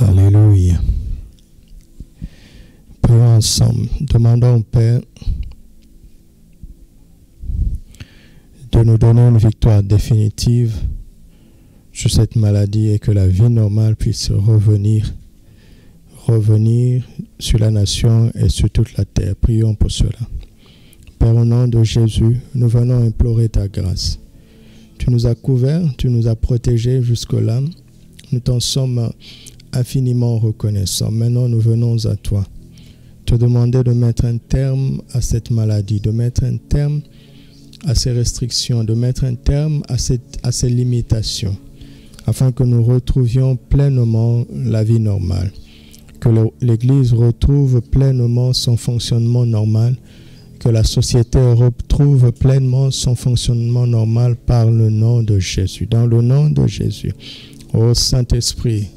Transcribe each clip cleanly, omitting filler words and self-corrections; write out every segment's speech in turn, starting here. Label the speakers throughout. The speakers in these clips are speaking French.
Speaker 1: Alléluia. Prions ensemble. Demandons au Père de nous donner une victoire définitive sur cette maladie et que la vie normale puisse revenir sur la nation et sur toute la terre. Prions pour cela. Père, au nom de Jésus, nous venons implorer ta grâce. Tu nous as couverts, tu nous as protégés jusque-là. Nous t'en sommes infiniment reconnaissants. Maintenant, nous venons à toi, te demander de mettre un terme à cette maladie, de mettre un terme à ces restrictions, de mettre un terme à ces limitations, afin que nous retrouvions pleinement la vie normale, que l'Église retrouve pleinement son fonctionnement normal, que la société retrouve pleinement son fonctionnement normal par le nom de Jésus. Dans le nom de Jésus. Ô Saint-Esprit,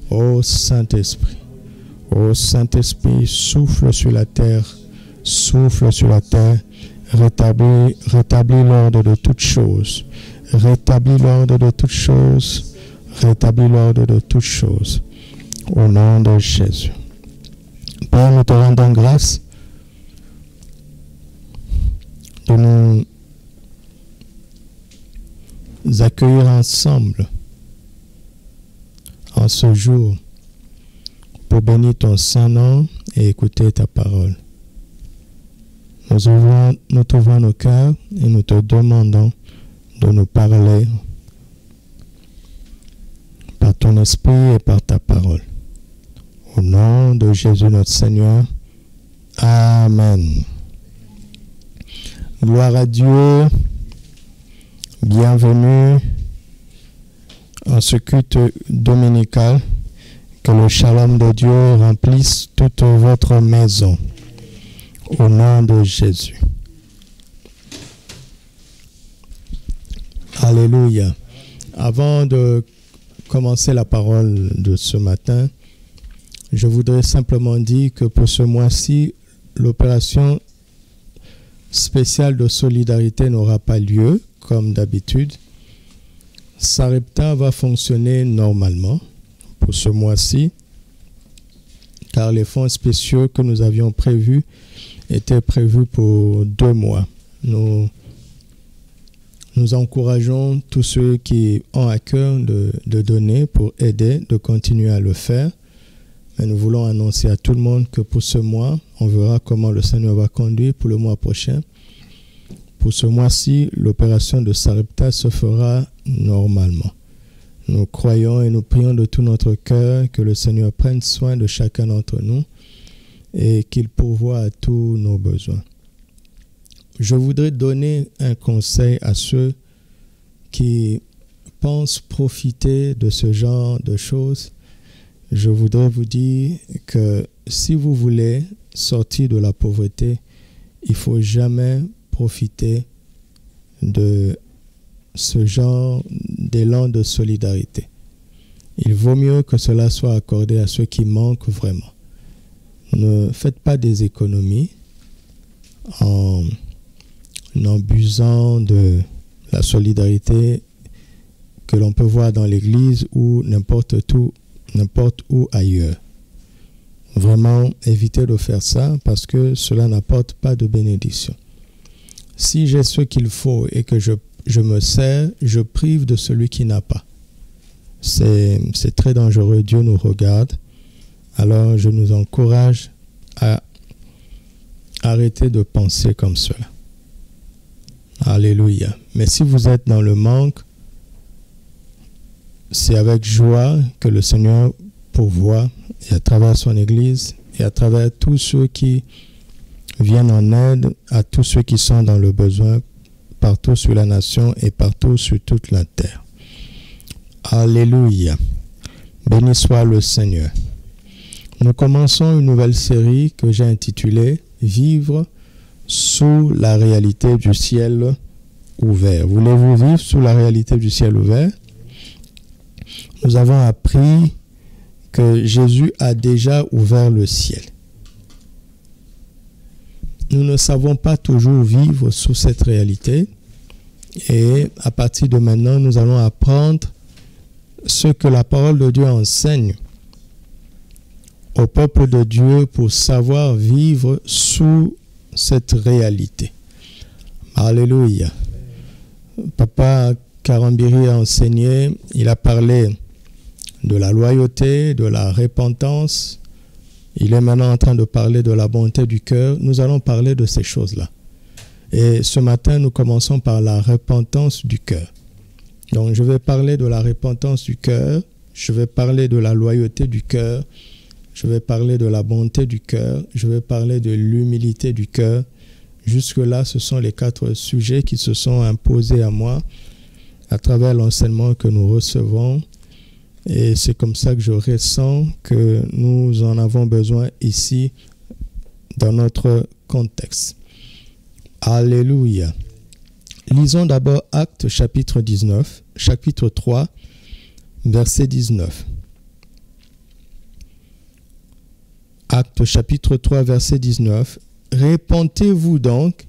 Speaker 1: ô Saint-Esprit, ô Saint-Esprit, souffle sur la terre, rétablis l'ordre de toutes choses, rétablis l'ordre de toutes choses, rétablis l'ordre de toutes choses, au nom de Jésus. Père, nous te rendons grâce de nous accueillir ensemble en ce jour pour bénir ton Saint-Nom et écouter ta parole. Nous t'ouvrons nos cœurs et nous te demandons de nous parler par ton esprit et par ta parole. Au nom de Jésus notre Seigneur. Amen. Gloire à Dieu. Bienvenue en ce culte dominical. Que le shalom de Dieu remplisse toute votre maison. Au nom de Jésus. Alléluia. Avant de commencer la parole de ce matin, je voudrais simplement dire que pour ce mois-ci, l'opération spéciale de solidarité n'aura pas lieu, comme d'habitude. Sarepta va fonctionner normalement pour ce mois-ci, car les fonds spéciaux que nous avions prévus étaient prévus pour 2 mois. Nous encourageons tous ceux qui ont à cœur de donner pour aider, de continuer à le faire. Mais nous voulons annoncer à tout le monde que pour ce mois, on verra comment le Seigneur va conduire pour le mois prochain. Pour ce mois-ci, l'opération de Sarepta se fera normalement. Nous croyons et nous prions de tout notre cœur que le Seigneur prenne soin de chacun d'entre nous et qu'il pourvoie à tous nos besoins. Je voudrais donner un conseil à ceux qui pensent profiter de ce genre de choses. Je voudrais vous dire que si vous voulez sortir de la pauvreté, il ne faut jamais profiter de ce genre d'élan de solidarité. Il vaut mieux que cela soit accordé à ceux qui manquent vraiment. Ne faites pas des économies en abusant de la solidarité que l'on peut voir dans l'église ou n'importe où ailleurs. Vraiment, évitez de faire ça parce que cela n'apporte pas de bénédiction. Si j'ai ce qu'il faut et que je me sers, je prive de celui qui n'a pas. C'est très dangereux. Dieu nous regarde. Alors, je nous encourage à arrêter de penser comme cela. Alléluia. Mais si vous êtes dans le manque, c'est avec joie que le Seigneur pourvoit, et à travers son Église, et à travers tous ceux qui viennent en aide à tous ceux qui sont dans le besoin, partout sur la nation et partout sur toute la terre. Alléluia. Béni soit le Seigneur. Nous commençons une nouvelle série que j'ai intitulée « Vivre sous la réalité du ciel ouvert ». Voulez-vous vivre sous la réalité du ciel ouvert? Nous avons appris que Jésus a déjà ouvert le ciel. Nous ne savons pas toujours vivre sous cette réalité et à partir de maintenant, nous allons apprendre ce que la parole de Dieu enseigne au peuple de Dieu pour savoir vivre sous cette réalité. Alléluia. Papa Karambiri a enseigné, il a parlé de la loyauté, de la repentance. Il est maintenant en train de parler de la bonté du cœur. Nous allons parler de ces choses-là. Et ce matin, nous commençons par la repentance du cœur. Donc, je vais parler de la repentance du cœur. Je vais parler de la loyauté du cœur. Je vais parler de la bonté du cœur. Je vais parler de l'humilité du cœur. Jusque-là, ce sont les 4 sujets qui se sont imposés à moi à travers l'enseignement que nous recevons. Et c'est comme ça que je ressens que nous en avons besoin ici dans notre contexte. Alléluia. Lisons d'abord Actes chapitre 19, chapitre 3, verset 19. Actes chapitre 3, verset 19. Repentez-vous donc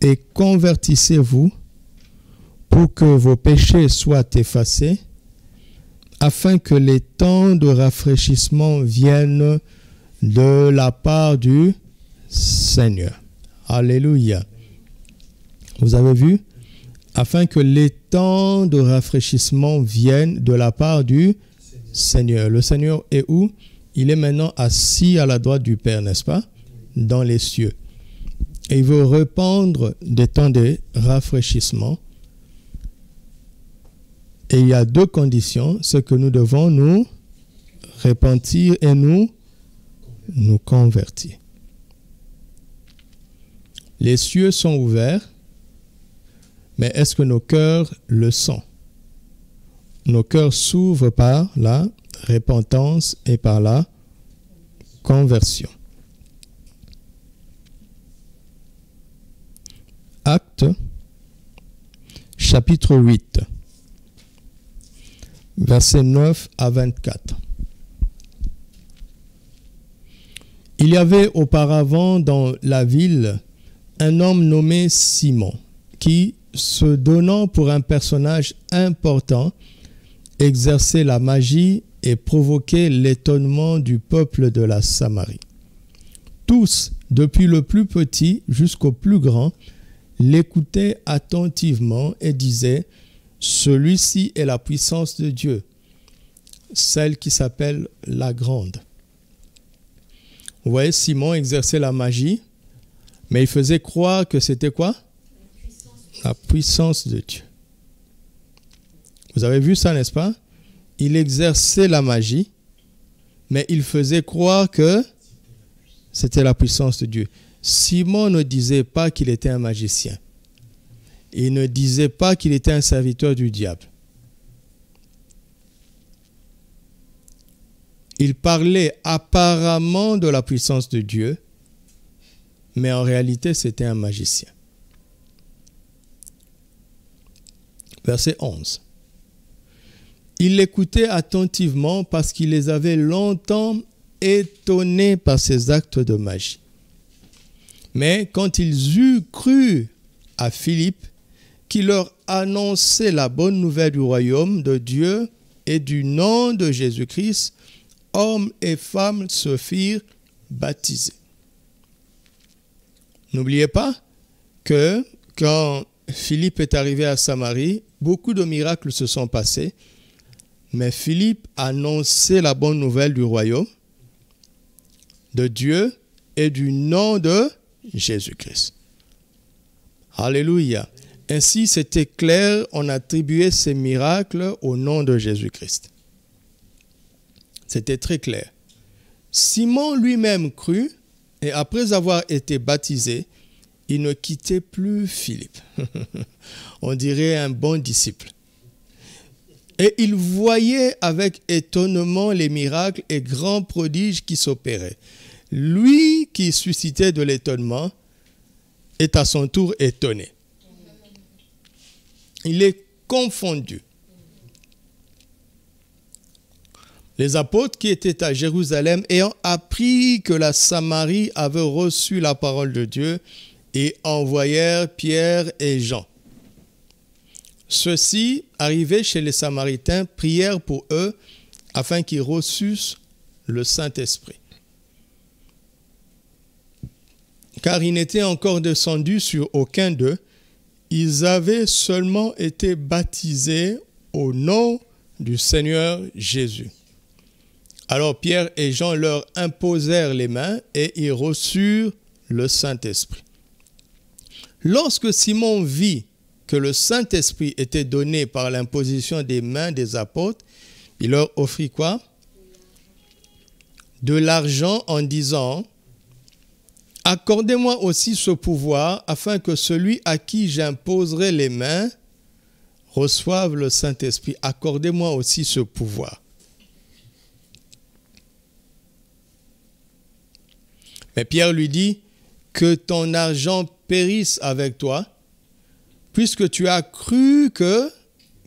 Speaker 1: et convertissez-vous pour que vos péchés soient effacés, afin que les temps de rafraîchissement viennent de la part du Seigneur. Alléluia. Vous avez vu? Afin que les temps de rafraîchissement viennent de la part du Seigneur. Le Seigneur est où? Il est maintenant assis à la droite du Père, n'est-ce pas? Dans les cieux. Et il veut répandre des temps de rafraîchissement. Et il y a 2 conditions, c'est que nous devons nous repentir et nous convertir. Les cieux sont ouverts, mais est-ce que nos cœurs le sont? Nos cœurs s'ouvrent par la repentance et par la conversion. Actes, chapitre 8. Versets 9 à 24. Il y avait auparavant dans la ville un homme nommé Simon, qui, se donnant pour un personnage important, exerçait la magie et provoquait l'étonnement du peuple de la Samarie. Tous, depuis le plus petit jusqu'au plus grand, l'écoutaient attentivement et disaient: celui-ci est la puissance de Dieu, celle qui s'appelle la grande. Vous voyez, Simon exerçait la magie, mais il faisait croire que c'était quoi? La puissance de Dieu. Vous avez vu ça, n'est-ce pas? Il exerçait la magie, mais il faisait croire que c'était la puissance de Dieu. Simon ne disait pas qu'il était un magicien. Il ne disait pas qu'il était un serviteur du diable. Il parlait apparemment de la puissance de Dieu, mais en réalité, c'était un magicien. Verset 11. Il l'écoutait attentivement parce qu'il les avait longtemps étonnés par ses actes de magie. Mais quand ils eurent cru à Philippe, qui leur annonçait la bonne nouvelle du royaume de Dieu et du nom de Jésus-Christ, hommes et femmes se firent baptiser. N'oubliez pas que quand Philippe est arrivé à Samarie, beaucoup de miracles se sont passés, mais Philippe annonçait la bonne nouvelle du royaume de Dieu et du nom de Jésus-Christ. Alléluia. Ainsi, c'était clair, on attribuait ces miracles au nom de Jésus-Christ. C'était très clair. Simon lui-même crut, et après avoir été baptisé, il ne quittait plus Philippe. On dirait un bon disciple. Et il voyait avec étonnement les miracles et grands prodiges qui s'opéraient. Lui qui suscitait de l'étonnement est à son tour étonné. Il est confondu. Les apôtres qui étaient à Jérusalem, ayant appris que la Samarie avait reçu la parole de Dieu, et envoyèrent Pierre et Jean. Ceux-ci, arrivés chez les Samaritains, prièrent pour eux afin qu'ils reçussent le Saint-Esprit. Car il n'était encore descendu sur aucun d'eux, ils avaient seulement été baptisés au nom du Seigneur Jésus. Alors Pierre et Jean leur imposèrent les mains et ils reçurent le Saint-Esprit. Lorsque Simon vit que le Saint-Esprit était donné par l'imposition des mains des apôtres, il leur offrit quoi? De l'argent en disant: accordez-moi aussi ce pouvoir afin que celui à qui j'imposerai les mains reçoive le Saint-Esprit. Accordez-moi aussi ce pouvoir. Mais Pierre lui dit: que ton argent périsse avec toi, puisque tu as cru que,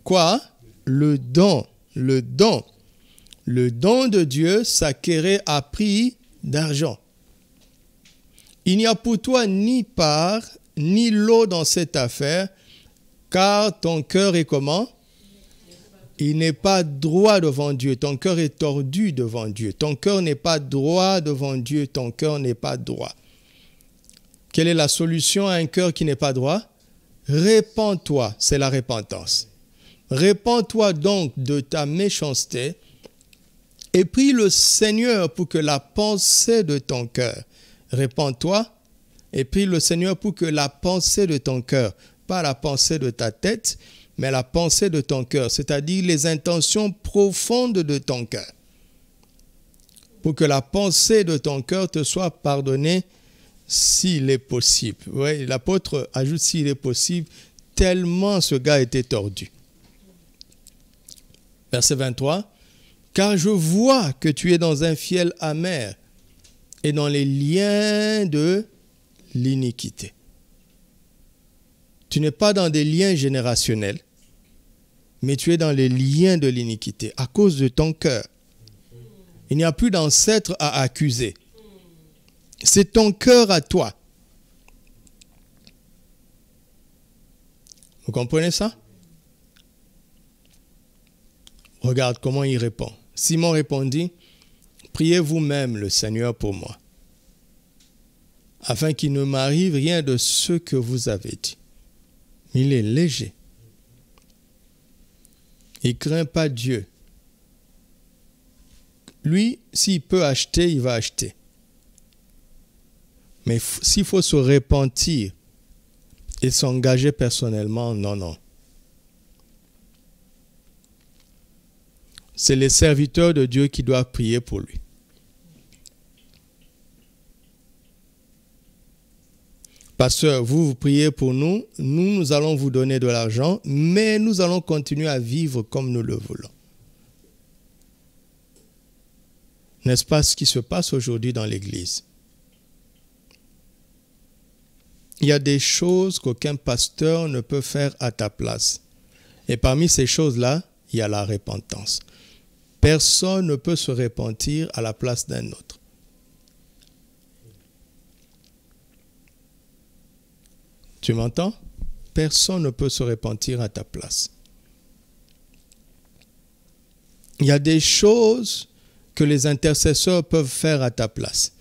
Speaker 1: quoi? Le don de Dieu s'acquérait à prix d'argent. Il n'y a pour toi ni part, ni lot dans cette affaire, car ton cœur est comment? Il n'est pas droit devant Dieu. Ton cœur est tordu devant Dieu. Ton cœur n'est pas droit devant Dieu. Ton cœur n'est pas droit. Quelle est la solution à un cœur qui n'est pas droit? Répands-toi, c'est la repentance. Répands-toi donc de ta méchanceté et prie le Seigneur pour que la pensée de ton cœur, répands-toi et prie le Seigneur pour que la pensée de ton cœur, pas la pensée de ta tête, mais la pensée de ton cœur, c'est-à-dire les intentions profondes de ton cœur, pour que la pensée de ton cœur te soit pardonnée s'il est possible. Oui, l'apôtre ajoute s'il est possible, tellement ce gars était tordu. Verset 23, « Car je vois que tu es dans un fiel amer et dans les liens de l'iniquité. » Tu n'es pas dans des liens générationnels, mais tu es dans les liens de l'iniquité à cause de ton cœur. Il n'y a plus d'ancêtre à accuser. C'est ton cœur à toi. Vous comprenez ça? Regarde comment il répond. Simon répondit: priez vous-même le Seigneur pour moi, afin qu'il ne m'arrive rien de ce que vous avez dit. Il est léger. Il ne craint pas Dieu. Lui, s'il peut acheter, il va acheter. Mais s'il faut se repentir et s'engager personnellement, non. C'est les serviteurs de Dieu qui doivent prier pour lui. Pasteur, vous priez pour nous, nous allons vous donner de l'argent, mais nous allons continuer à vivre comme nous le voulons. N'est-ce pas ce qui se passe aujourd'hui dans l'Église? Il y a des choses qu'aucun pasteur ne peut faire à ta place. Et parmi ces choses-là, il y a la repentance. Personne ne peut se repentir à la place d'un autre. Tu m'entends? Personne ne peut se repentir à ta place. Il y a des choses que les intercesseurs peuvent faire à ta place.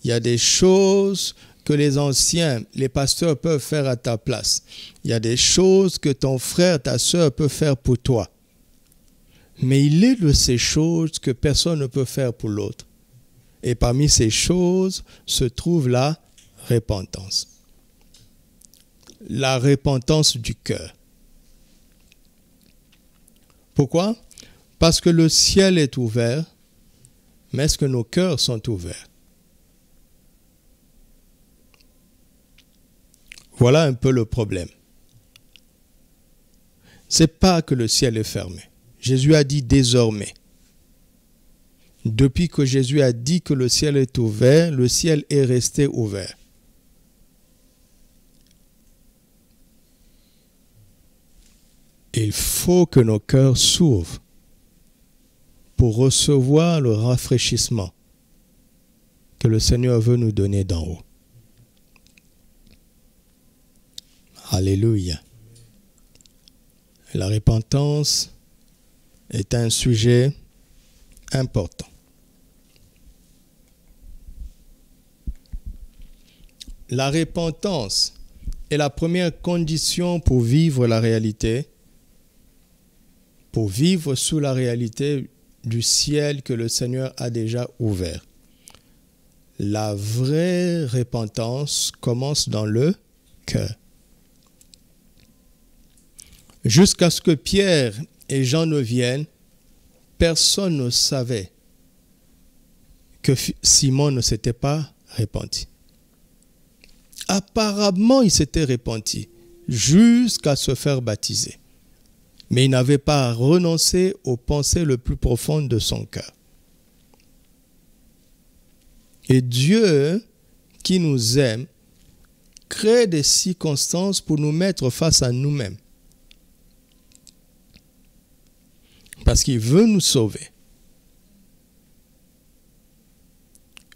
Speaker 1: Il y a des choses que les anciens, les pasteurs peuvent faire à ta place. Il y a des choses que ton frère, ta soeur peut faire pour toi. Mais il est de ces choses que personne ne peut faire pour l'autre. Et parmi ces choses se trouve la repentance. La repentance du cœur. Pourquoi? Parce que le ciel est ouvert, mais est-ce que nos cœurs sont ouverts? Voilà un peu le problème. Ce n'est pas que le ciel est fermé. Jésus a dit désormais. Depuis que Jésus a dit que le ciel est ouvert, le ciel est resté ouvert. Il faut que nos cœurs s'ouvrent pour recevoir le rafraîchissement que le Seigneur veut nous donner d'en haut. Alléluia. La repentance est un sujet important. la repentance est la première condition pour vivre la réalité, pour vivre sous la réalité du ciel que le Seigneur a déjà ouvert. La vraie repentance commence dans le cœur. Jusqu'à ce que Pierre et Jean ne viennent, personne ne savait que Simon ne s'était pas repenti. Apparemment, il s'était repenti jusqu'à se faire baptiser. Mais il n'avait pas renoncé aux pensées les plus profondes de son cœur. Et Dieu, qui nous aime, crée des circonstances pour nous mettre face à nous-mêmes. Parce qu'il veut nous sauver.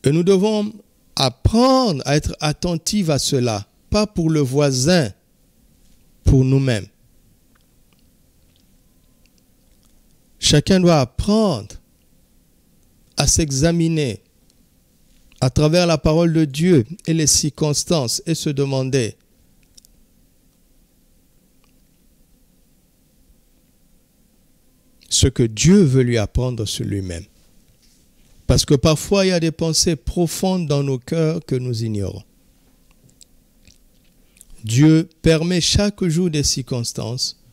Speaker 1: Et nous devons apprendre à être attentifs à cela, pas pour le voisin, pour nous-mêmes. Chacun doit apprendre à s'examiner à travers la parole de Dieu et les circonstances et se demander ce que Dieu veut lui apprendre sur lui-même. Parce que parfois, il y a des pensées profondes dans nos cœurs que nous ignorons. Dieu permet chaque jour des circonstances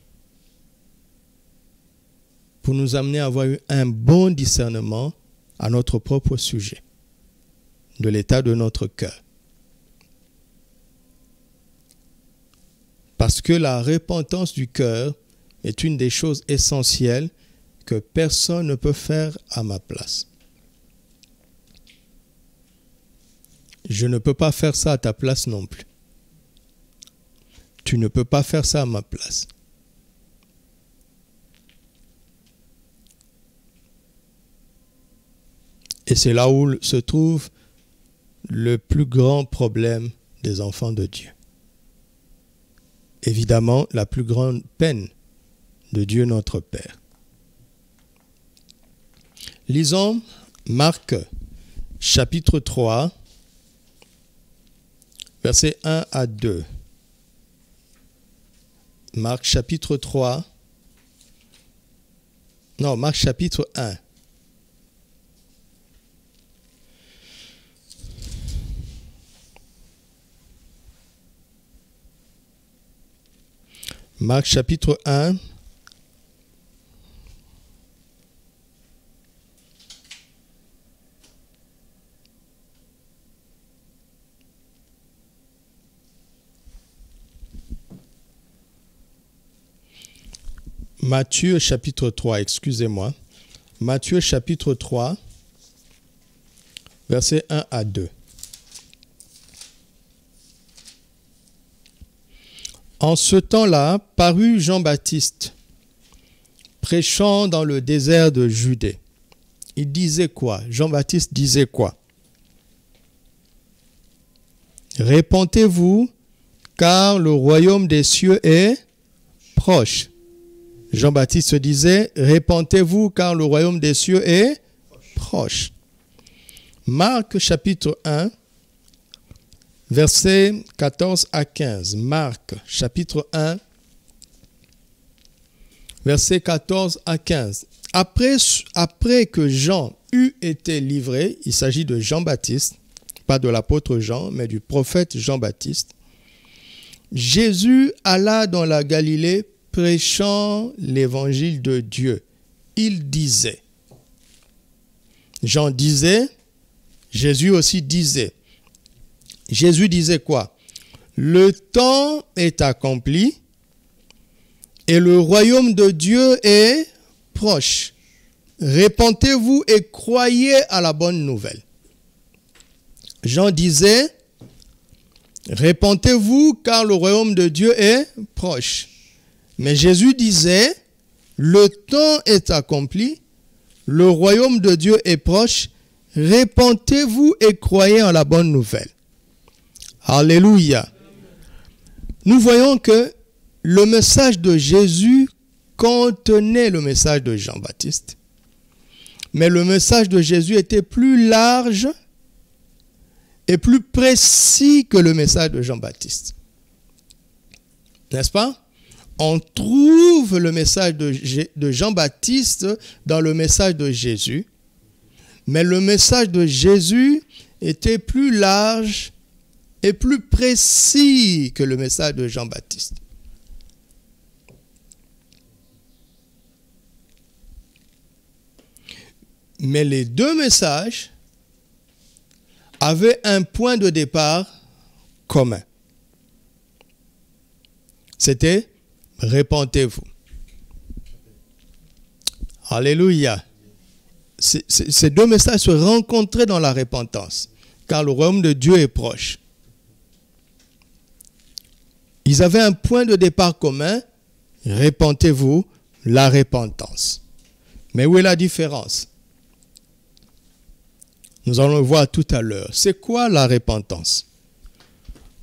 Speaker 1: pour nous amener à avoir un bon discernement à notre propre sujet, de l'état de notre cœur. Parce que la repentance du cœur est une des choses essentielles que personne ne peut faire à ma place. Je ne peux pas faire ça à ta place non plus. Tu ne peux pas faire ça à ma place. Et c'est là où se trouve le plus grand problème des enfants de Dieu. Évidemment, la plus grande peine de Dieu notre Père. Lisons Marc, chapitre 3, versets 1 à 2. Marc, chapitre 3. Non, Marc, chapitre 1. Marc chapitre 1, Matthieu chapitre 3, excusez-moi. Matthieu chapitre 3, versets 1 à 2. En ce temps-là, parut Jean-Baptiste, prêchant dans le désert de Judée. Il disait quoi? Jean-Baptiste disait quoi? Repentez-vous, car le royaume des cieux est proche. Jean-Baptiste disait, repentez-vous, car le royaume des cieux est proche. Marc chapitre 1, versets 14 à 15. Marc, chapitre 1, versets 14 à 15. Après que Jean eut été livré, il s'agit de Jean-Baptiste, pas de l'apôtre Jean, mais du prophète Jean-Baptiste, Jésus alla dans la Galilée prêchant l'évangile de Dieu. Il disait, Jean disait, Jésus aussi disait. Jésus disait quoi? Le temps est accompli et le royaume de Dieu est proche. Repentez-vous et croyez à la bonne nouvelle. Jean disait, repentez-vous car le royaume de Dieu est proche. Mais Jésus disait, le temps est accompli, le royaume de Dieu est proche, repentez-vous et croyez en la bonne nouvelle. Alléluia. Nous voyons que le message de Jésus contenait le message de Jean-Baptiste. Mais le message de Jésus était plus large est plus précis que le message de Jean-Baptiste. N'est-ce pas? On trouve le message de Jean-Baptiste dans le message de Jésus, mais le message de Jésus était plus large et plus précis que le message de Jean-Baptiste. Mais les deux messages avaient un point de départ commun. C'était « Répentez-vous ». Alléluia. Ces deux messages se rencontraient dans la repentance, car le royaume de Dieu est proche. Ils avaient un point de départ commun, « Répentez-vous », la repentance. Mais où est la différence? Nous allons le voir tout à l'heure. C'est quoi la repentance?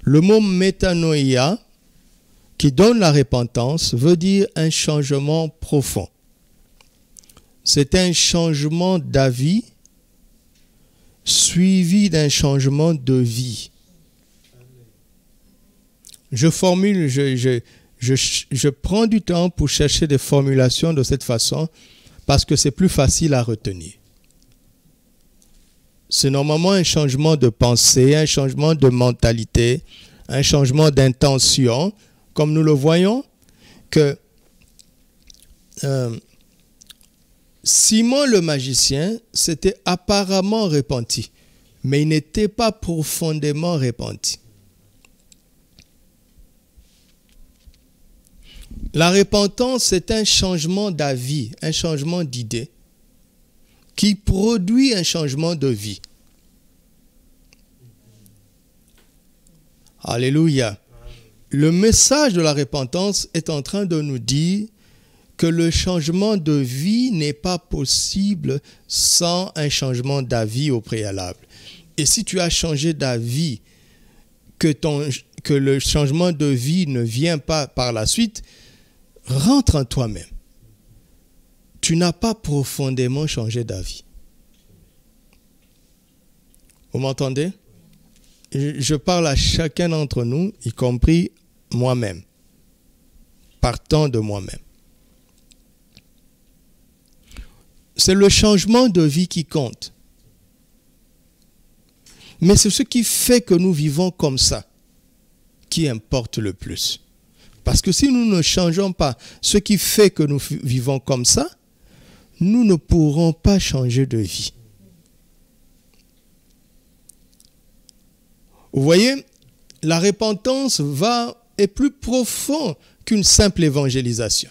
Speaker 1: Le mot métanoïa, qui donne la repentance, veut dire un changement profond. C'est un changement d'avis suivi d'un changement de vie. Je prends du temps pour chercher des formulations de cette façon parce que c'est plus facile à retenir. C'est normalement un changement de pensée, un changement de mentalité, un changement d'intention, comme nous le voyons, que Simon le magicien s'était apparemment repenti, mais il n'était pas profondément repenti. La repentance, c'est un changement d'avis, un changement d'idée, qui produit un changement de vie. Alléluia. Le message de la repentance est en train de nous dire que le changement de vie n'est pas possible sans un changement d'avis au préalable. Et si tu as changé d'avis, que le changement de vie ne vient pas par la suite, rentre en toi-même. Tu n'as pas profondément changé d'avis. Vous m'entendez? Je parle à chacun d'entre nous, y compris moi-même, partant de moi-même. C'est le changement de vie qui compte. Mais c'est ce qui fait que nous vivons comme ça qui importe le plus. Parce que si nous ne changeons pas ce qui fait que nous vivons comme ça, nous ne pourrons pas changer de vie. Vous voyez, la repentance est plus profonde qu'une simple évangélisation.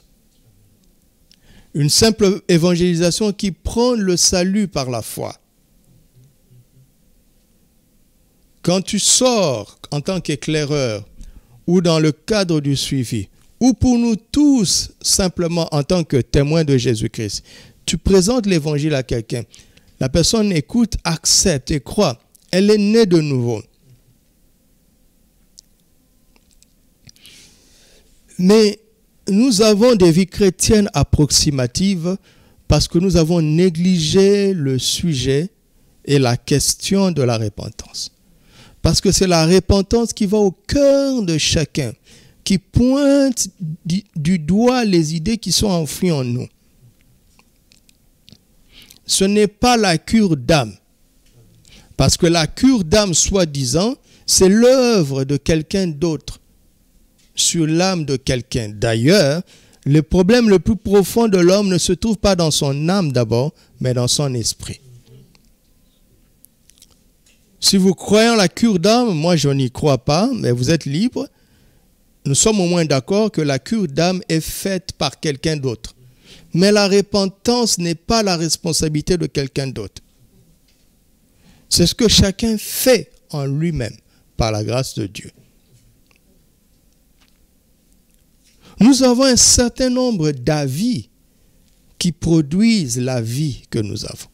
Speaker 1: Une simple évangélisation qui prend le salut par la foi. Quand tu sors en tant qu'éclaireur ou dans le cadre du suivi, ou pour nous tous simplement en tant que témoins de Jésus-Christ, tu présentes l'évangile à quelqu'un, la personne écoute, accepte et croit, elle est née de nouveau. Mais nous avons des vies chrétiennes approximatives parce que nous avons négligé le sujet et la question de la repentance. Parce que c'est la repentance qui va au cœur de chacun, qui pointe du doigt les idées qui sont enfouies en nous. Ce n'est pas la cure d'âme. Parce que la cure d'âme, soi-disant, c'est l'œuvre de quelqu'un d'autre sur l'âme de quelqu'un. D'ailleurs, le problème le plus profond de l'homme ne se trouve pas dans son âme d'abord, mais dans son esprit. Si vous croyez en la cure d'âme, moi je n'y crois pas, mais vous êtes libre. Nous sommes au moins d'accord que la cure d'âme est faite par quelqu'un d'autre. Mais la repentance n'est pas la responsabilité de quelqu'un d'autre. C'est ce que chacun fait en lui-même, par la grâce de Dieu. Nous avons un certain nombre d'avis qui produisent la vie que nous avons.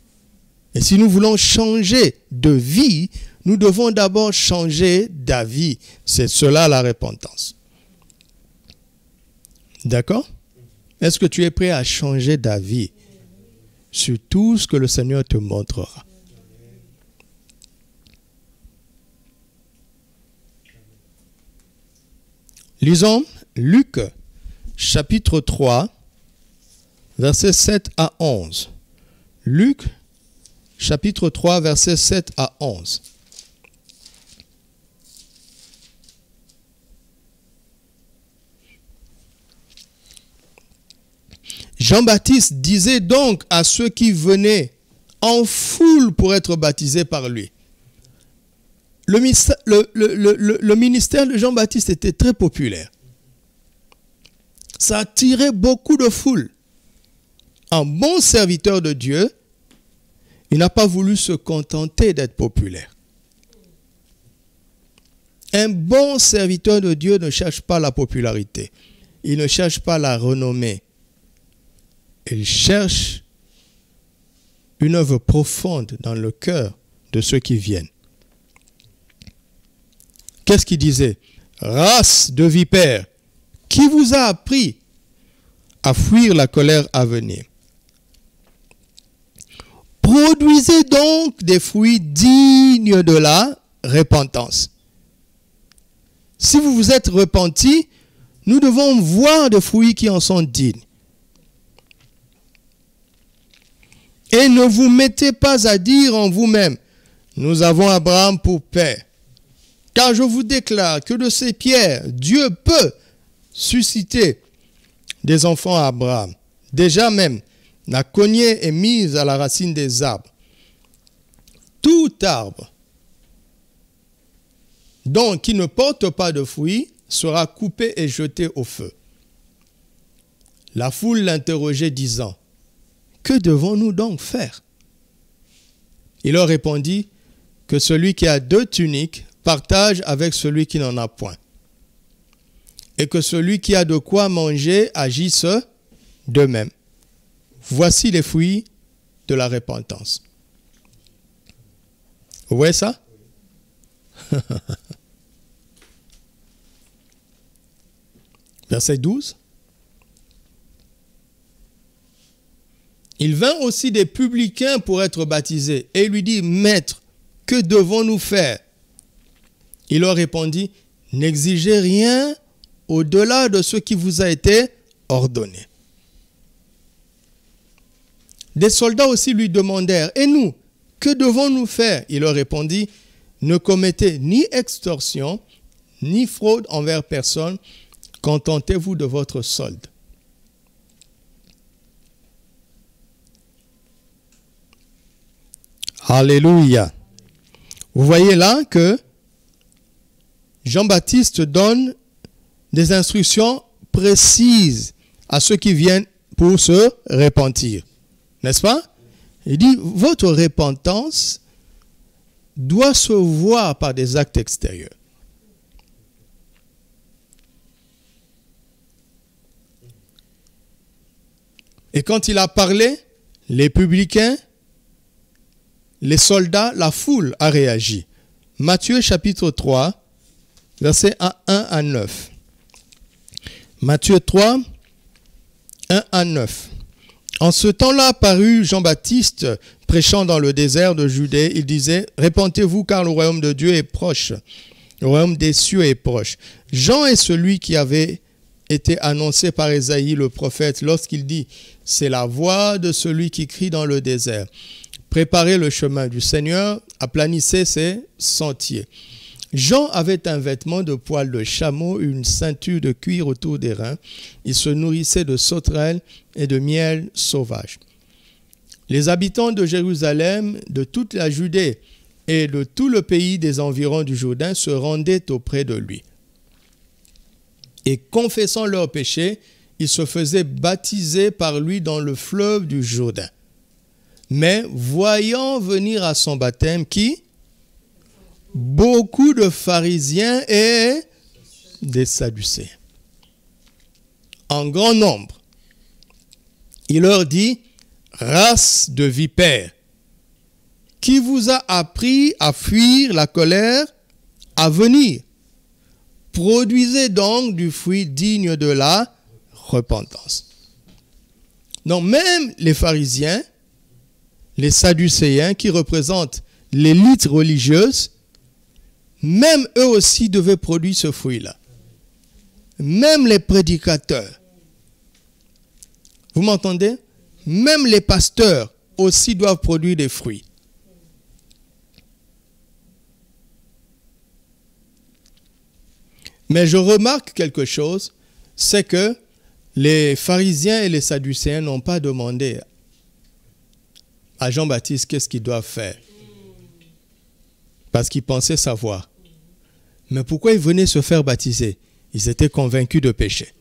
Speaker 1: Et si nous voulons changer de vie, nous devons d'abord changer d'avis. C'est cela la repentance. D'accord? Est-ce que tu es prêt à changer d'avis sur tout ce que le Seigneur te montrera? Lisons Luc, chapitre 3, versets 7 à 11. Luc, chapitre 3, versets 7 à 11. Jean-Baptiste disait donc à ceux qui venaient en foule pour être baptisés par lui. Le ministère de Jean-Baptiste était très populaire. Ça attirait beaucoup de foule. Un bon serviteur de Dieu, il n'a pas voulu se contenter d'être populaire. Un bon serviteur de Dieu ne cherche pas la popularité. Il ne cherche pas la renommée. Il cherche une œuvre profonde dans le cœur de ceux qui viennent. Qu'est-ce qu'il disait? Race de vipères, qui vous a appris à fuir la colère à venir? Produisez donc des fruits dignes de la repentance. Si vous vous êtes repentis, nous devons voir des fruits qui en sont dignes. Et ne vous mettez pas à dire en vous-même, nous avons Abraham pour père. Car je vous déclare que de ces pierres, Dieu peut susciter des enfants à Abraham. Déjà même, la cognée est mise à la racine des arbres. Tout arbre, donc qui ne porte pas de fruits, sera coupé et jeté au feu. La foule l'interrogeait disant, que devons-nous donc faire? Il leur répondit que celui qui a 2 tuniques partage avec celui qui n'en a point. Et que celui qui a de quoi manger agisse de même. Voici les fruits de la repentance. Vous voyez ça? Verset 12. Il vint aussi des publicains pour être baptisés et lui dit, Maître, que devons-nous faire? Il leur répondit, n'exigez rien au-delà de ce qui vous a été ordonné. Des soldats aussi lui demandèrent, et nous, que devons-nous faire? Il leur répondit, ne commettez ni extorsion, ni fraude envers personne, contentez-vous de votre solde. Alléluia. Vous voyez là que Jean-Baptiste donne des instructions précises à ceux qui viennent pour se repentir. N'est-ce pas? Il dit, votre repentance doit se voir par des actes extérieurs. Et quand il a parlé, les publicains, les soldats, la foule a réagi. Matthieu chapitre 3, versets 1 à 9. Matthieu 3, 1 à 9. En ce temps-là parut Jean-Baptiste prêchant dans le désert de Judée. Il disait, repentez-vous car le royaume de Dieu est proche. Le royaume des cieux est proche. Jean est celui qui avait été annoncé par Ésaïe le prophète lorsqu'il dit, c'est la voix de celui qui crie dans le désert. Préparez le chemin du Seigneur, aplanissez ses sentiers. Jean avait un vêtement de poil de chameau, une ceinture de cuir autour des reins. Il se nourrissait de sauterelles et de miel sauvage. Les habitants de Jérusalem, de toute la Judée et de tout le pays des environs du Jourdain se rendaient auprès de lui. Et confessant leurs péchés, ils se faisaient baptiser par lui dans le fleuve du Jourdain. Mais voyant venir à son baptême, qui? Beaucoup de pharisiens et des sadducéens. En grand nombre. Il leur dit, race de vipères, qui vous a appris à fuir la colère à venir? Produisez donc du fruit digne de la repentance. Donc même les pharisiens, les sadducéens qui représentent l'élite religieuse, même eux aussi devaient produire ce fruit-là. même les prédicateurs, vous m'entendez? Même les pasteurs aussi doivent produire des fruits. Mais je remarque quelque chose, c'est que les pharisiens et les sadducéens n'ont pas demandé à Jean-Baptiste qu'est-ce qu'ils doivent faire. Parce qu'ils pensaient savoir. Mais pourquoi ils venaient se faire baptiser? Ils étaient convaincus de péché.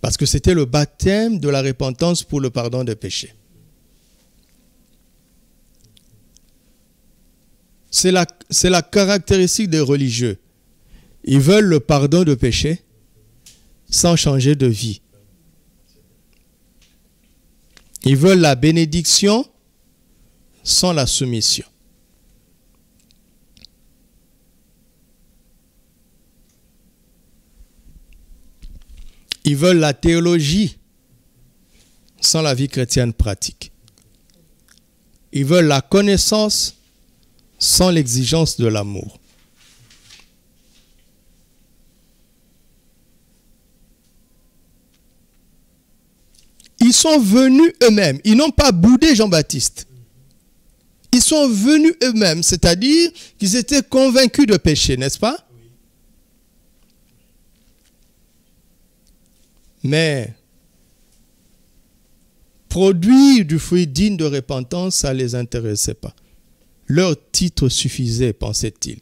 Speaker 1: Parce que c'était le baptême de la repentance pour le pardon des péchés. C'est la caractéristique des religieux. Ils veulent le pardon de péché sans changer de vie. Ils veulent la bénédiction sans la soumission. Ils veulent la théologie sans la vie chrétienne pratique. Ils veulent la connaissance sans l'exigence de l'amour. Ils sont venus eux-mêmes. Ils n'ont pas boudé Jean-Baptiste. Ils sont venus eux-mêmes, c'est-à-dire qu'ils étaient convaincus de péché, n'est-ce pas? Mais produire du fruit digne de repentance, ça ne les intéressait pas. Leur titre suffisait, pensaient-ils.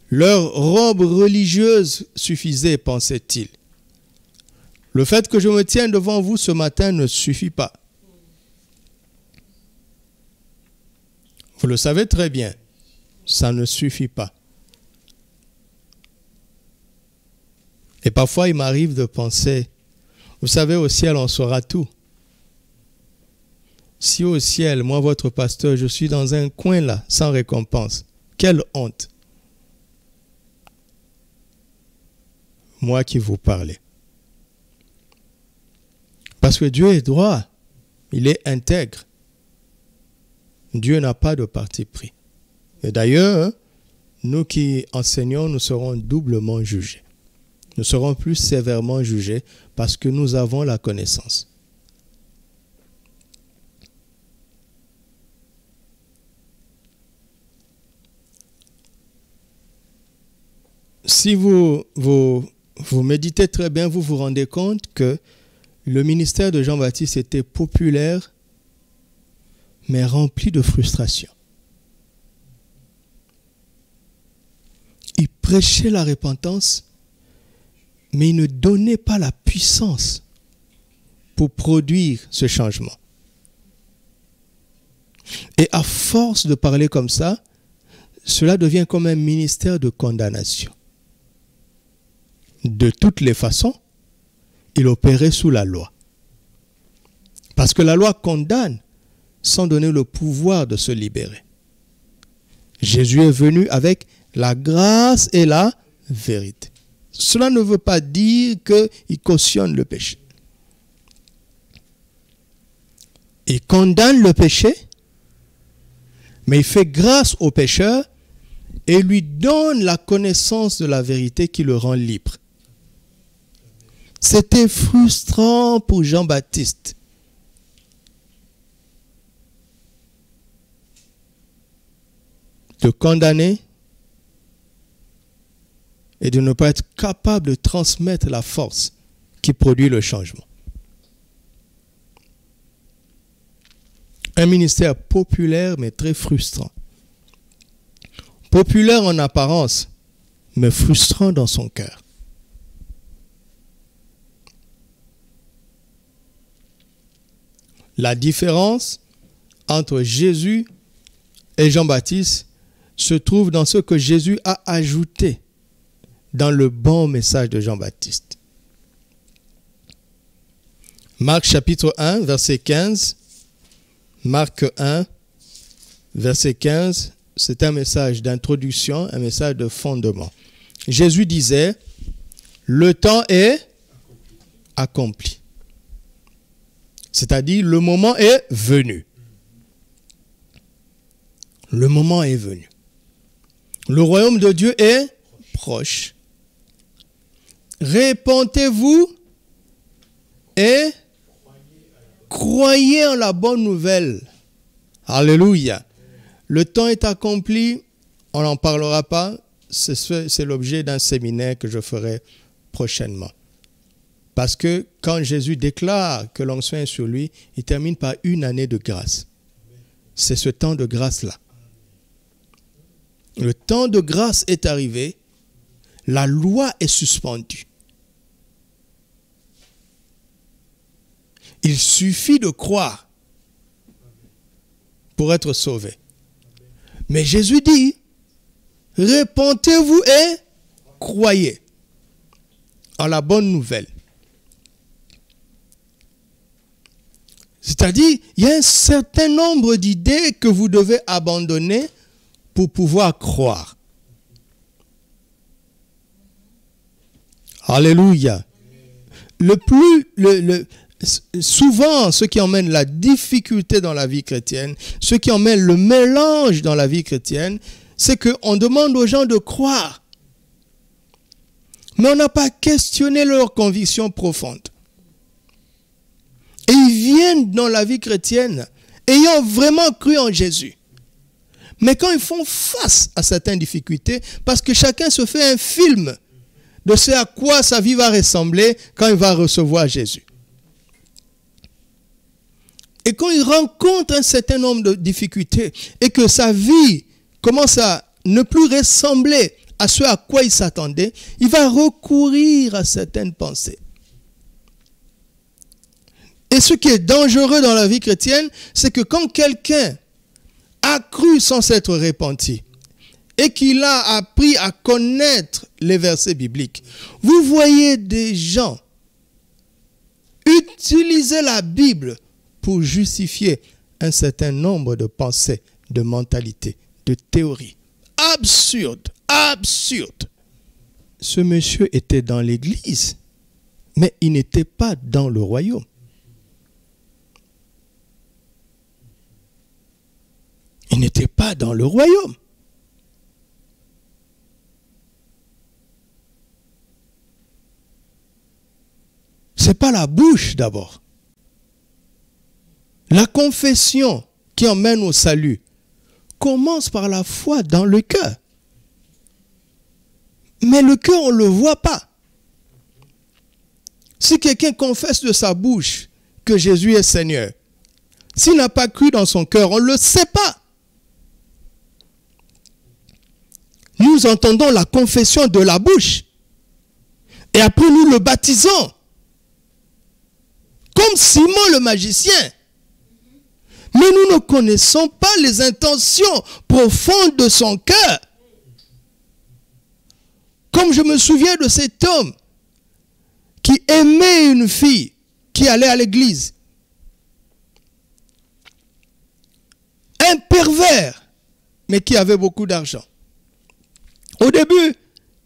Speaker 1: Leur robe religieuse suffisait, pensaient-ils. Le fait que je me tienne devant vous ce matin ne suffit pas. Vous le savez très bien, ça ne suffit pas. Et parfois, il m'arrive de penser, vous savez, au ciel, on saura tout. Si au ciel, moi, votre pasteur, je suis dans un coin là, sans récompense, quelle honte. Moi qui vous parlais. Parce que Dieu est droit, il est intègre. Dieu n'a pas de parti pris. Et d'ailleurs, nous qui enseignons, nous serons doublement jugés. Nous serons plus sévèrement jugés parce que nous avons la connaissance. Si vous méditez très bien, vous vous rendez compte que le ministère de Jean-Baptiste était populaire, mais rempli de frustration. Il prêchait la repentance, mais il ne donnait pas la puissance pour produire ce changement. Et à force de parler comme ça, cela devient comme un ministère de condamnation. De toutes les façons, il opérait sous la loi. Parce que la loi condamne sans donner le pouvoir de se libérer. Jésus est venu avec la grâce et la vérité. Cela ne veut pas dire qu'il cautionne le péché. Il condamne le péché, mais il fait grâce au pécheur et lui donne la connaissance de la vérité qui le rend libre. C'était frustrant pour Jean-Baptiste. De condamner et de ne pas être capable de transmettre la force qui produit le changement. Un ministère populaire mais très frustrant. Populaire en apparence, mais frustrant dans son cœur. La différence entre Jésus et Jean-Baptiste se trouve dans ce que Jésus a ajouté dans le bon message de Jean-Baptiste. Marc chapitre 1, verset 15. Marc 1, verset 15, c'est un message d'introduction, un message de fondement. Jésus disait, le temps est accompli. C'est-à-dire, le moment est venu. Le moment est venu. Le royaume de Dieu est proche. Répentez-vous et croyez en la bonne nouvelle. Alléluia. Le temps est accompli, on n'en parlera pas. C'est l'objet d'un séminaire que je ferai prochainement. Parce que quand Jésus déclare que l'onction est sur lui, il termine par une année de grâce. C'est ce temps de grâce-là. Le temps de grâce est arrivé, la loi est suspendue. Il suffit de croire pour être sauvé. Mais Jésus dit, répentez-vous et croyez en la bonne nouvelle. C'est-à-dire, il y a un certain nombre d'idées que vous devez abandonner pour pouvoir croire. Alléluia. Souvent, ce qui emmène la difficulté dans la vie chrétienne, ce qui emmène le mélange dans la vie chrétienne, c'est qu'on demande aux gens de croire. Mais on n'a pas questionné leurs convictions profondes. Et ils viennent dans la vie chrétienne ayant vraiment cru en Jésus. Mais quand ils font face à certaines difficultés, parce que chacun se fait un film de ce à quoi sa vie va ressembler quand il va recevoir Jésus. Et quand il rencontre un certain nombre de difficultés et que sa vie commence à ne plus ressembler à ce à quoi il s'attendait, il va recourir à certaines pensées. Et ce qui est dangereux dans la vie chrétienne, c'est que quand quelqu'un a cru sans s'être repenti et qu'il a appris à connaître les versets bibliques, vous voyez des gens utiliser la Bible pour justifier un certain nombre de pensées, de mentalités, de théories. Absurde, absurde. Ce monsieur était dans l'église, mais il n'était pas dans le royaume. Il n'était pas dans le royaume. Ce n'est pas la bouche d'abord. La confession qui emmène au salut commence par la foi dans le cœur. Mais le cœur, on ne le voit pas. Si quelqu'un confesse de sa bouche que Jésus est Seigneur, s'il n'a pas cru dans son cœur, on ne le sait pas. Nous entendons la confession de la bouche. Et après nous le baptisons. Comme Simon le magicien. Mais nous ne connaissons pas les intentions profondes de son cœur. Comme je me souviens de cet homme qui aimait une fille qui allait à l'église. Un pervers, mais qui avait beaucoup d'argent. Au début,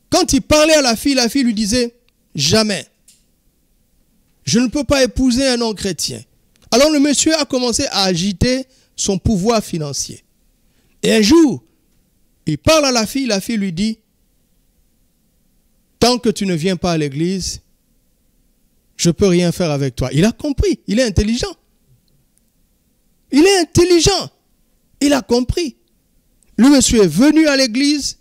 Speaker 1: quand il parlait à la fille lui disait « Jamais, je ne peux pas épouser un non-chrétien ». Alors le monsieur a commencé à agiter son pouvoir financier. Et un jour, il parle à la fille lui dit « Tant que tu ne viens pas à l'église, je ne peux rien faire avec toi. » Il a compris, il est intelligent. Il est intelligent. Il a compris. Le monsieur est venu à l'église.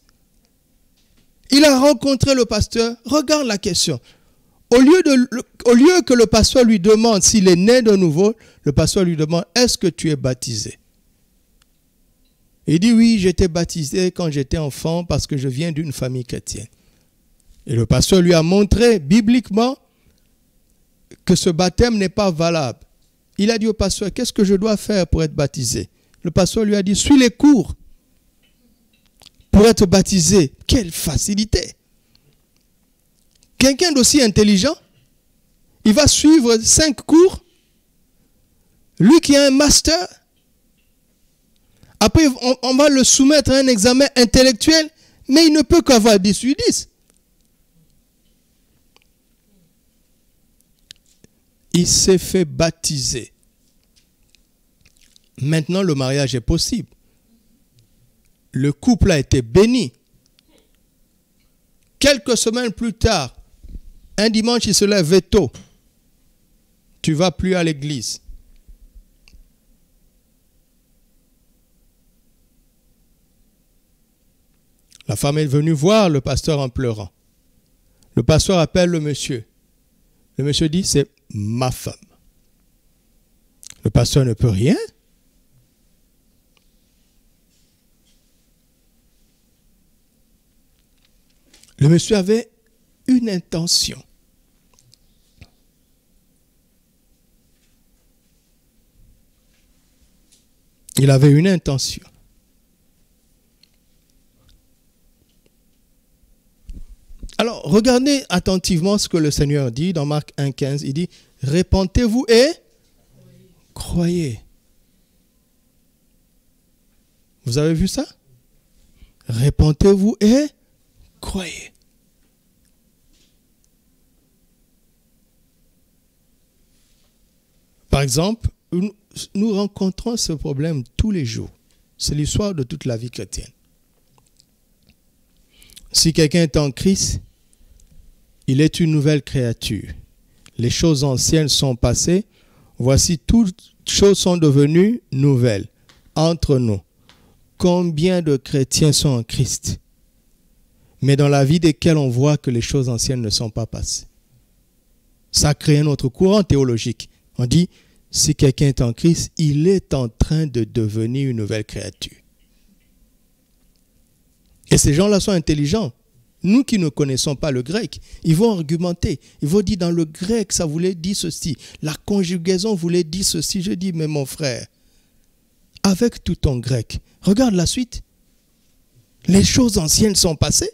Speaker 1: Il a rencontré le pasteur. Regarde la question. Au lieu que le pasteur lui demande s'il est né de nouveau, le pasteur lui demande, est-ce que tu es baptisé? Il dit, oui, j'étais baptisé quand j'étais enfant parce que je viens d'une famille chrétienne. Et le pasteur lui a montré bibliquement que ce baptême n'est pas valable. Il a dit au pasteur, qu'est-ce que je dois faire pour être baptisé? Le pasteur lui a dit, suis les cours pour être baptisé. Quelle facilité! Quelqu'un d'aussi intelligent, il va suivre 5 cours. Lui qui a un master, après on va le soumettre à un examen intellectuel, mais il ne peut qu'avoir 10 sur 10. Il s'est fait baptiser. Maintenant, le mariage est possible. Le couple a été béni. Quelques semaines plus tard, un dimanche, il se lève tôt. Tu ne vas plus à l'église. La femme est venue voir le pasteur en pleurant. Le pasteur appelle le monsieur. Le monsieur dit, c'est ma femme. Le pasteur ne peut rien. Le monsieur avait une intention. Il avait une intention. Alors, regardez attentivement ce que le Seigneur dit dans Marc 1,15. Il dit, répentez-vous et croyez. Vous avez vu ça? Répentez-vous et croyez. Par exemple, nous rencontrons ce problème tous les jours. C'est l'histoire de toute la vie chrétienne. Si quelqu'un est en Christ, il est une nouvelle créature. Les choses anciennes sont passées. Voici, toutes choses sont devenues nouvelles entre nous. Combien de chrétiens sont en Christ, mais dans la vie desquels on voit que les choses anciennes ne sont pas passées. Ça crée un autre courant théologique. On dit, si quelqu'un est en Christ, il est en train de devenir une nouvelle créature. Et ces gens-là sont intelligents. Nous qui ne connaissons pas le grec, ils vont argumenter. Ils vont dire dans le grec, ça voulait dire ceci. La conjugaison voulait dire ceci. Je dis, mais mon frère, avec tout ton grec, regarde la suite. Les choses anciennes sont passées.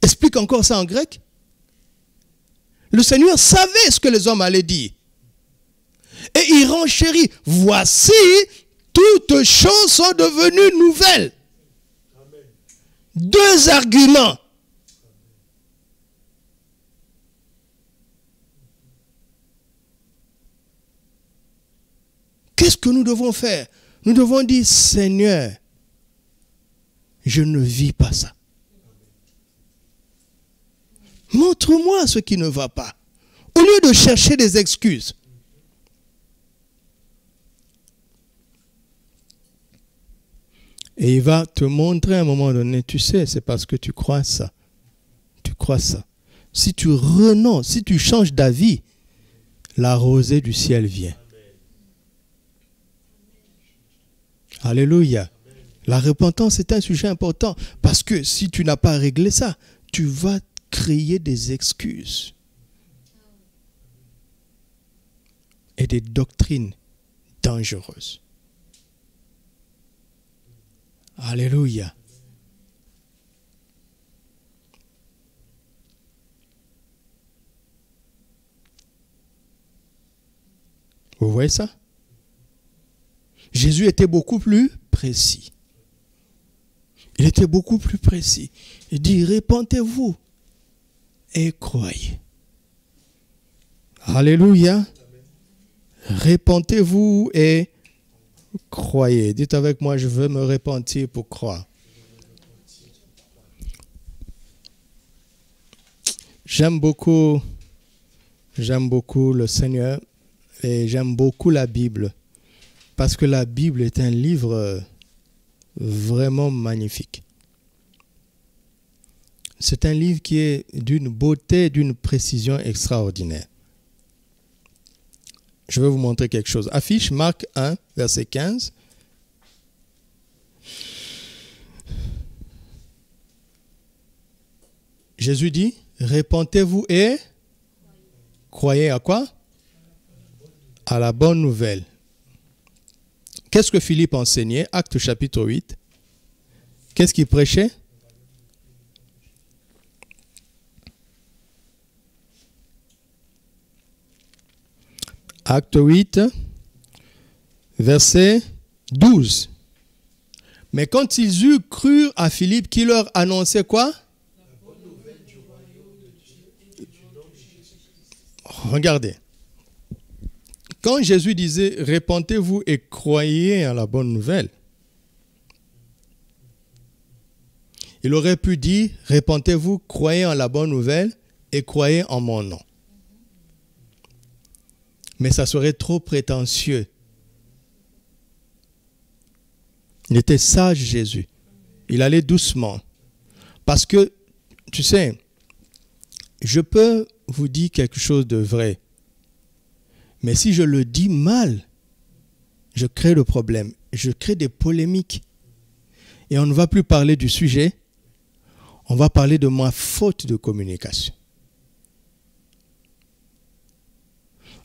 Speaker 1: Explique encore ça en grec. Le Seigneur savait ce que les hommes allaient dire. Et il renchérit. Voici, toutes choses sont devenues nouvelles. Amen. Deux arguments. Qu'est-ce que nous devons faire? Nous devons dire, Seigneur, je ne vis pas ça. Montre-moi ce qui ne va pas. Au lieu de chercher des excuses. Et il va te montrer à un moment donné, tu sais, c'est parce que tu crois ça. Tu crois ça. Si tu renonces, si tu changes d'avis, la rosée du ciel vient. Alléluia. La repentance est un sujet important parce que si tu n'as pas réglé ça, tu vas créer des excuses et des doctrines dangereuses. Alléluia. Vous voyez ça? Jésus était beaucoup plus précis. Il était beaucoup plus précis. Il dit, répentez-vous et croyez. Alléluia. Répentez-vous et croyez. Dites avec moi, je veux me repentir pour croire. J'aime beaucoup le Seigneur et j'aime beaucoup la Bible. Parce que la Bible est un livre vraiment magnifique. C'est un livre qui est d'une beauté, d'une précision extraordinaire. Je vais vous montrer quelque chose. Affiche Marc 1, verset 15. Jésus dit, répentez-vous et croyez à quoi? À la bonne nouvelle. Qu'est-ce que Philippe enseignait? Actes chapitre 8. Qu'est-ce qu'il prêchait? Acte 8, verset 12. Mais quand ils eurent cru à Philippe, qui leur annonçait quoi? Regardez. Quand Jésus disait « Répentez-vous et croyez à la bonne nouvelle », Il aurait pu dire, répentez-vous, croyez en la bonne nouvelle et croyez en mon nom. Mais ça serait trop prétentieux. Il était sage, Jésus. Il allait doucement. Parce que, tu sais, je peux vous dire quelque chose de vrai. Mais si je le dis mal, je crée le problème. Je crée des polémiques. Et on ne va plus parler du sujet. On va parler de ma faute de communication.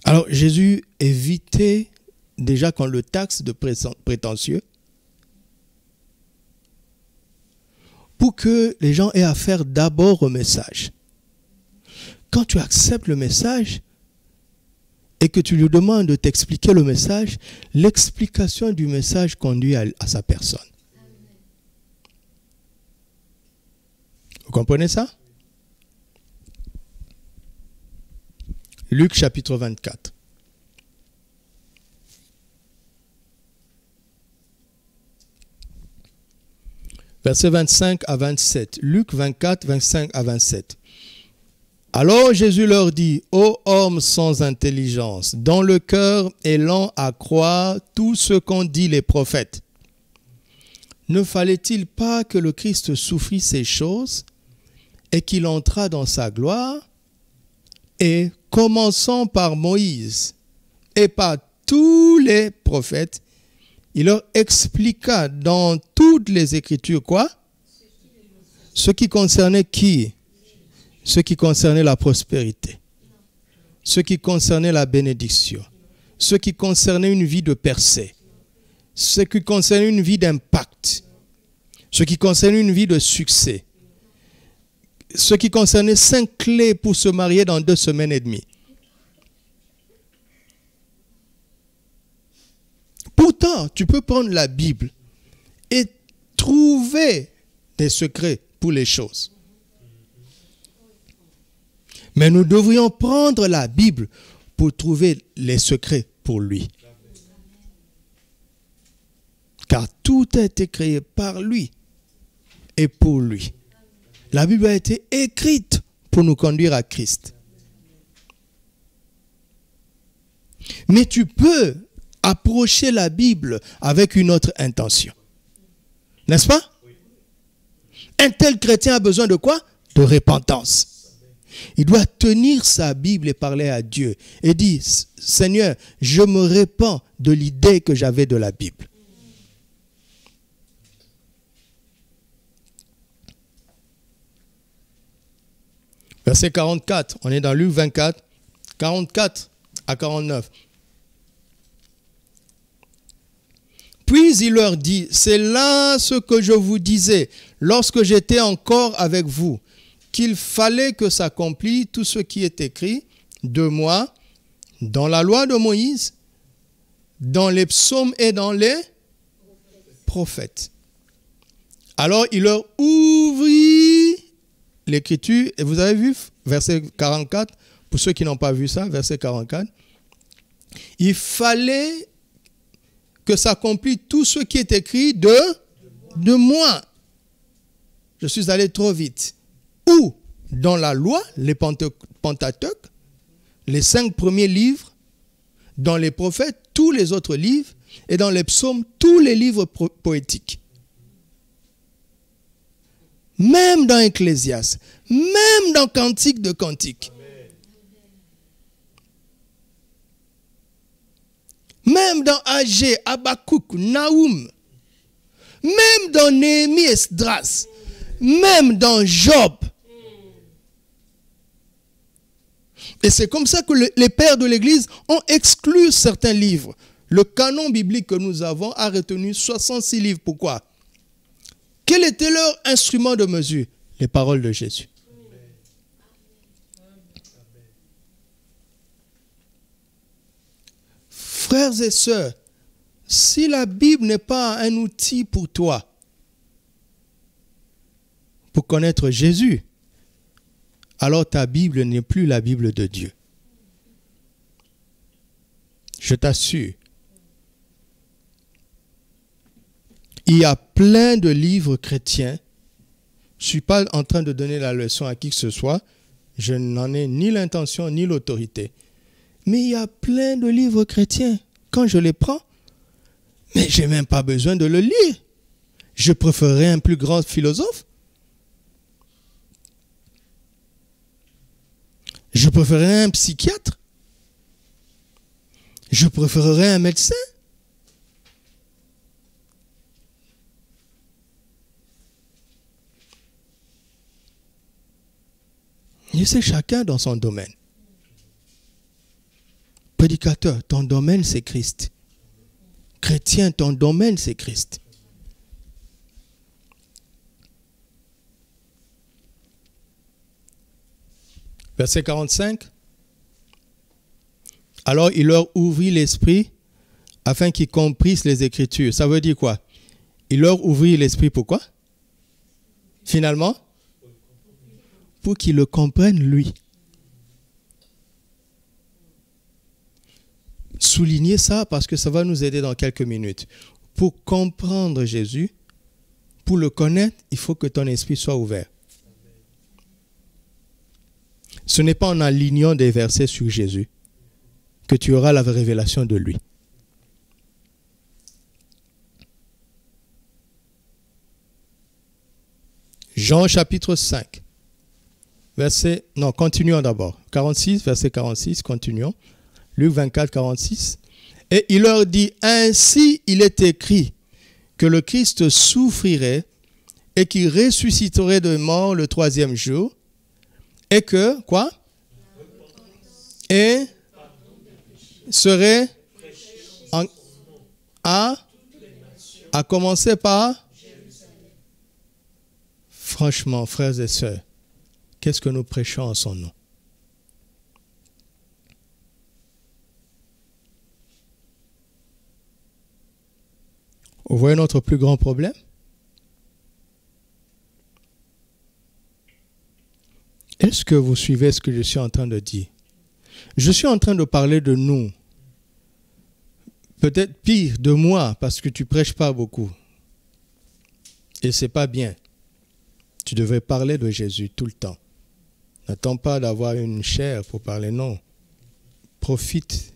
Speaker 1: Alors, Jésus évitait déjà qu'on le taxe de prétentieux pour que les gens aient affaire d'abord au message. Quand tu acceptes le message et que tu lui demandes de t'expliquer le message, l'explication du message conduit à sa personne. Vous comprenez ça? Luc chapitre 24. Versets 25 à 27. Luc 24, 25 à 27. Alors Jésus leur dit, ô hommes sans intelligence, dont le cœur est lent à croire tout ce qu'ont dit les prophètes. Ne fallait-il pas que le Christ souffrit ces choses et qu'il entrât dans sa gloire? Et commençant par Moïse et par tous les prophètes, il leur expliqua dans toutes les Écritures quoi? Ce qui concernait qui? Ce qui concernait la prospérité, ce qui concernait la bénédiction, ce qui concernait une vie de percée, ce qui concernait une vie d'impact, ce qui concernait une vie de succès, ce qui concernait 5 clés pour se marier dans 2 semaines et demie. Pourtant, tu peux prendre la Bible et trouver des secrets pour les choses. Mais nous devrions prendre la Bible pour trouver les secrets pour lui. Car tout a été créé par lui et pour lui. La Bible a été écrite pour nous conduire à Christ. Mais tu peux approcher la Bible avec une autre intention. N'est-ce pas? Un tel chrétien a besoin de quoi? De repentance. Il doit tenir sa Bible et parler à Dieu et dire, Seigneur, je me répands de l'idée que j'avais de la Bible. Verset 44, on est dans Luc 24, 44 à 49. Puis il leur dit, c'est là ce que je vous disais lorsque j'étais encore avec vous, qu'il fallait que s'accomplisse tout ce qui est écrit de moi dans la loi de Moïse, dans les psaumes et dans les prophètes. Alors il leur ouvrit l'écriture, et vous avez vu, verset 44, pour ceux qui n'ont pas vu ça, verset 44, il fallait que s'accomplisse tout ce qui est écrit de moi. Je suis allé trop vite. Ou dans la loi, les Pentateuques, les 5 premiers livres, dans les prophètes, tous les autres livres, et dans les psaumes, tous les livres poétiques. Même dans Ecclésiaste, même dans Cantique de Cantique. Même dans Agé, Habakkuk, Naoum, même dans Néhémie, Esdras, même dans Job. Et c'est comme ça que les pères de l'Église ont exclu certains livres. Le canon biblique que nous avons a retenu 66 livres. Pourquoi? Quel était leur instrument de mesure? Les paroles de Jésus. Frères et sœurs, si la Bible n'est pas un outil pour toi, pour connaître Jésus, alors ta Bible n'est plus la Bible de Dieu. Je t'assure. Il y a plein de livres chrétiens ne suis pas en train de donner la leçon à qui que ce soit. Je n'en ai ni l'intention ni l'autorité. Mais il y a plein de livres chrétiens. Quand je les prends, mais je n'ai même pas besoin de le lire. Je préférerais un plus grand philosophe. Je préférerais un psychiatre. Je préférerais un médecin. Et c'est chacun dans son domaine. Prédicateur, ton domaine c'est Christ. Chrétien, ton domaine c'est Christ. Verset 45. Alors il leur ouvrit l'esprit afin qu'ils comprissent les Écritures. Ça veut dire quoi? Il leur ouvrit l'esprit pourquoi? Finalement, pour qu'ils le comprennent lui. Soulignez ça parce que ça va nous aider dans quelques minutes. Pour comprendre Jésus, pour le connaître, il faut que ton esprit soit ouvert. Ce n'est pas en alignant des versets sur Jésus que tu auras la révélation de lui. Jean chapitre 5. Continuons d'abord. 46, verset 46, continuons. Luc 24, 46. Et il leur dit, ainsi il est écrit que le Christ souffrirait et qu'il ressusciterait de mort le troisième jour. Et que, quoi? Et serait à commencer par... Franchement, frères et sœurs, qu'est-ce que nous prêchons en son nom? Vous voyez notre plus grand problème? Est-ce que vous suivez ce que je suis en train de dire? Je suis en train de parler de nous. Peut-être pire, de moi, parce que tu ne prêches pas beaucoup. Et ce n'est pas bien. Tu devrais parler de Jésus tout le temps. N'attends pas d'avoir une chaire pour parler, non. Profite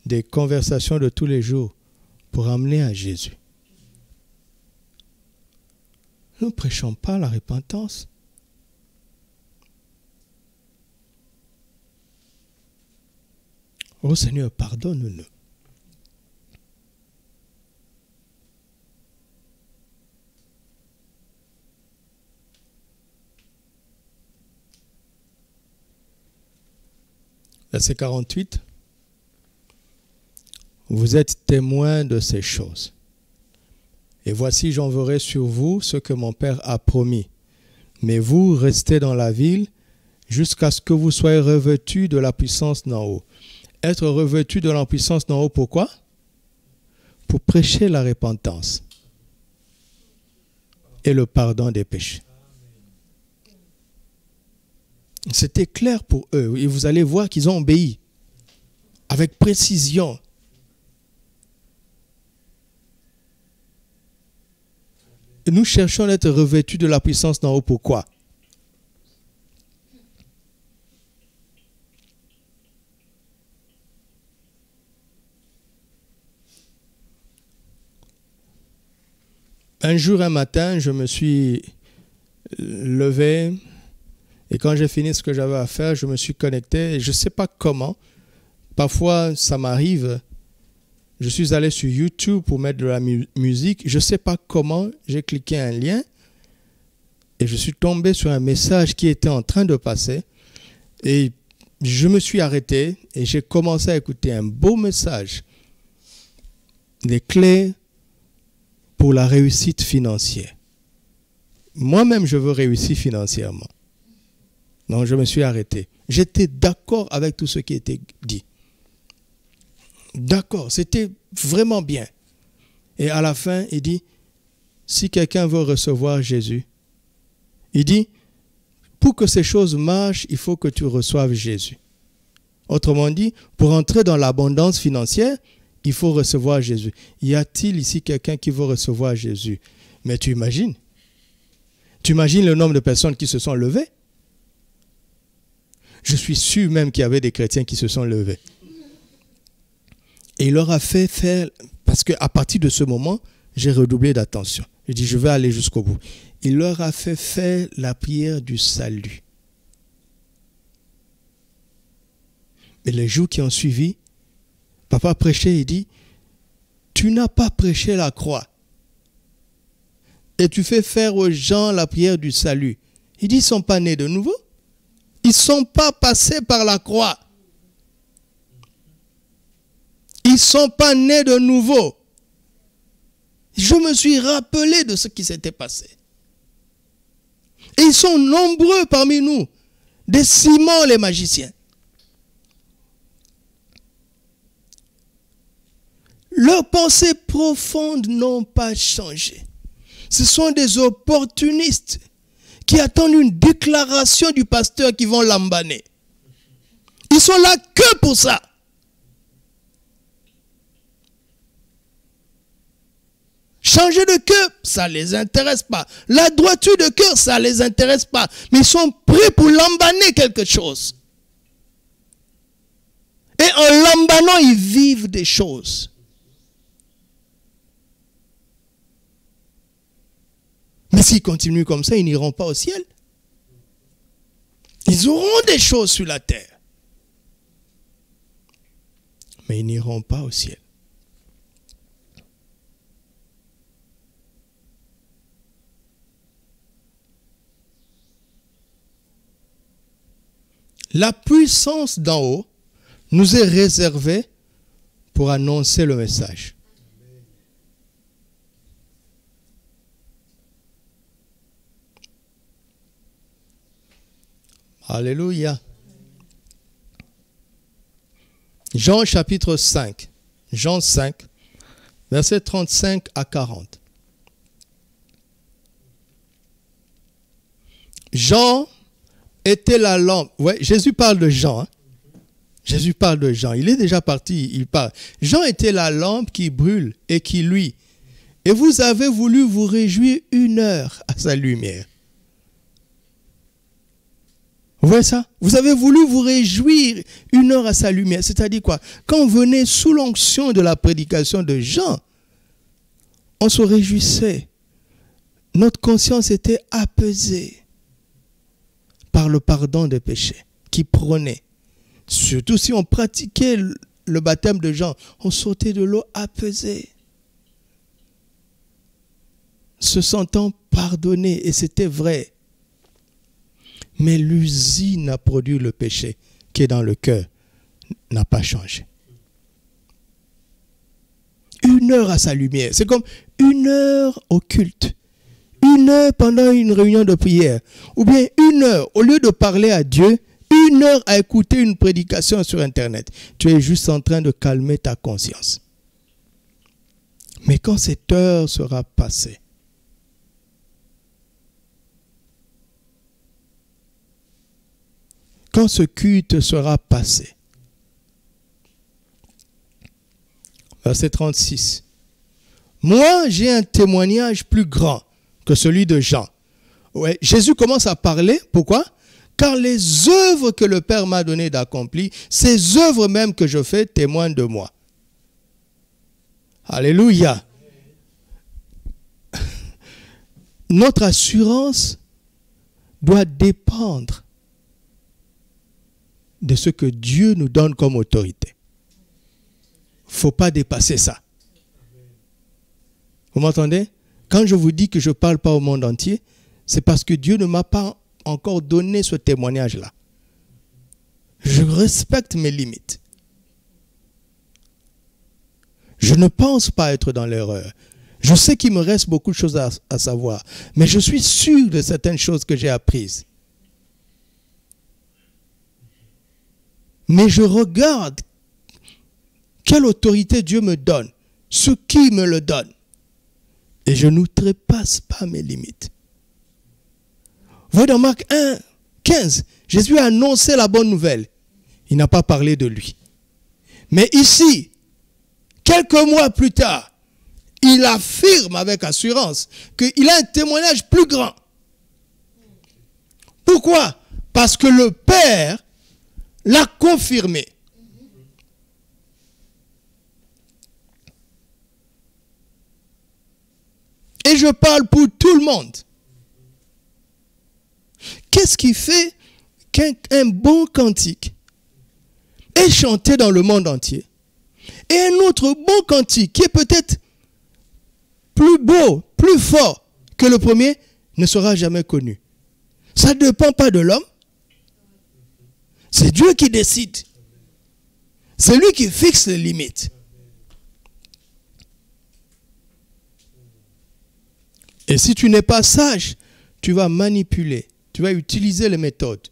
Speaker 1: des conversations de tous les jours pour amener à Jésus. Nous ne prêchons pas la repentance. Oh Seigneur, pardonne-nous. Verset 48. Vous êtes témoins de ces choses. Et voici, j'enverrai sur vous ce que mon Père a promis. Mais vous restez dans la ville jusqu'à ce que vous soyez revêtus de la puissance d'en haut. Être revêtus de la puissance d'en haut, pourquoi? Pour prêcher la repentance et le pardon des péchés. C'était clair pour eux. Et vous allez voir qu'ils ont obéi avec précision. Et nous cherchons à être revêtus de la puissance d'en haut. Pourquoi? Un jour, un matin, je me suis levé et quand j'ai fini ce que j'avais à faire, je me suis connecté et je ne sais pas comment. Parfois, ça m'arrive. Je suis allé sur YouTube pour mettre de la musique. Je ne sais pas comment. J'ai cliqué un lien et je suis tombé sur un message qui était en train de passer. Et je me suis arrêté et j'ai commencé à écouter un beau message. Les clés pour la réussite financière. Moi-même, je veux réussir financièrement. Donc, je me suis arrêté. J'étais d'accord avec tout ce qui était dit. D'accord, c'était vraiment bien. Et à la fin, il dit, si quelqu'un veut recevoir Jésus, il dit, pour que ces choses marchent, il faut que tu reçoives Jésus. Autrement dit, pour entrer dans l'abondance financière, il faut recevoir Jésus. Y a-t-il ici quelqu'un qui veut recevoir Jésus? Mais tu imagines Tu imagines le nombre de personnes qui se sont levées? Je suis sûr même qu'il y avait des chrétiens qui se sont levés. Et il leur a fait faire, parce qu'à partir de ce moment, j'ai redoublé d'attention. Je dis, je vais aller jusqu'au bout. Il leur a fait faire la prière du salut. Et les jours qui ont suivi, papa prêchait, il dit, tu n'as pas prêché la croix. Et tu fais faire aux gens la prière du salut. Il dit, ils ne sont pas nés de nouveau. Ils ne sont pas passés par la croix. Ils ne sont pas nés de nouveau. Je me suis rappelé de ce qui s'était passé. Et ils sont nombreux parmi nous. Des Simon les magiciens. Leurs pensées profondes n'ont pas changé. Ce sont des opportunistes qui attendent une déclaration du pasteur qui vont l'embaner. Ils sont là que pour ça. Changer de cœur, ça ne les intéresse pas. La droiture de cœur, ça ne les intéresse pas. Mais ils sont prêts pour l'embaner quelque chose. Et en l'embanant, ils vivent des choses. Mais s'ils continuent comme ça, ils n'iront pas au ciel. Ils auront des choses sur la terre. Mais ils n'iront pas au ciel. La puissance d'en haut nous est réservée pour annoncer le message. Alléluia. Jean chapitre 5. Jean 5, versets 35 à 40. Jean était la lampe. Ouais, Jésus parle de Jean. Hein? Jésus parle de Jean. Il est déjà parti, il parle. Jean était la lampe qui brûle et qui luit. Et vous avez voulu vous réjouir 1 heure à sa lumière. Vous voyez ça? Vous avez voulu vous réjouir 1 heure à sa lumière. C'est-à-dire quoi? Quand on venait sous l'onction de la prédication de Jean, on se réjouissait. Notre conscience était apaisée par le pardon des péchés qui prônait. Surtout si on pratiquait le baptême de Jean, on sortait de l'eau apaisée, se sentant pardonné, et c'était vrai. Mais l'usine à produire le péché qui est dans le cœur n'a pas changé. 1 heure à sa lumière, c'est comme 1 heure au culte. 1 heure pendant une réunion de prière, ou bien 1 heure, au lieu de parler à Dieu, 1 heure à écouter une prédication sur Internet. Tu es juste en train de calmer ta conscience. Mais quand cette heure sera passée, quand ce culte sera passé, verset 36, moi j'ai un témoignage plus grand que celui de Jean. Ouais, Jésus commence à parler, pourquoi? Car les œuvres que le Père m'a donné d'accomplir, ces œuvres même que je fais témoignent de moi. Alléluia. Notre assurance doit dépendre de ce que Dieu nous donne comme autorité. Il ne faut pas dépasser ça. Vous m'entendez? Quand je vous dis que je ne parle pas au monde entier, c'est parce que Dieu ne m'a pas encore donné ce témoignage-là. Je respecte mes limites. Je ne pense pas être dans l'erreur. Je sais qu'il me reste beaucoup de choses à savoir, mais je suis sûr de certaines choses que j'ai apprises. Mais je regarde quelle autorité Dieu me donne, ce qui me le donne. Et je n'outrepasse pas mes limites. Vous voyez dans Marc 1, 15, Jésus a annoncé la bonne nouvelle. Il n'a pas parlé de lui. Mais ici, quelques mois plus tard, il affirme avec assurance qu'il a un témoignage plus grand. Pourquoi? Parce que le Père l'a confirmé. Et je parle pour tout le monde. Qu'est-ce qui fait qu'un bon cantique est chanté dans le monde entier et un autre bon cantique qui est peut-être plus beau, plus fort que le premier ne sera jamais connu? Ça ne dépend pas de l'homme. C'est Dieu qui décide. C'est lui qui fixe les limites. Et si tu n'es pas sage, tu vas manipuler, tu vas utiliser les méthodes.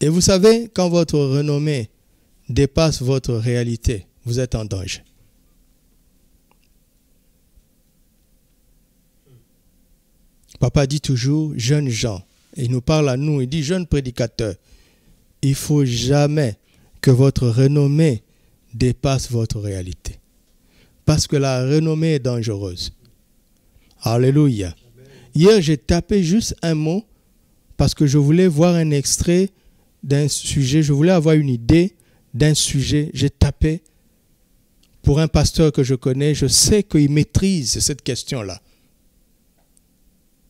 Speaker 1: Et vous savez, quand votre renommée dépasse votre réalité, vous êtes en danger. Papa dit toujours, jeunes gens, il nous parle à nous, il dit, jeunes prédicateurs, il ne faut jamais que votre renommée dépasse votre réalité. Parce que la renommée est dangereuse. Alléluia. Hier, j'ai tapé juste un mot parce que je voulais voir un extrait d'un sujet, je voulais avoir une idée d'un sujet. J'ai tapé pour un pasteur que je connais, je sais qu'il maîtrise cette question-là.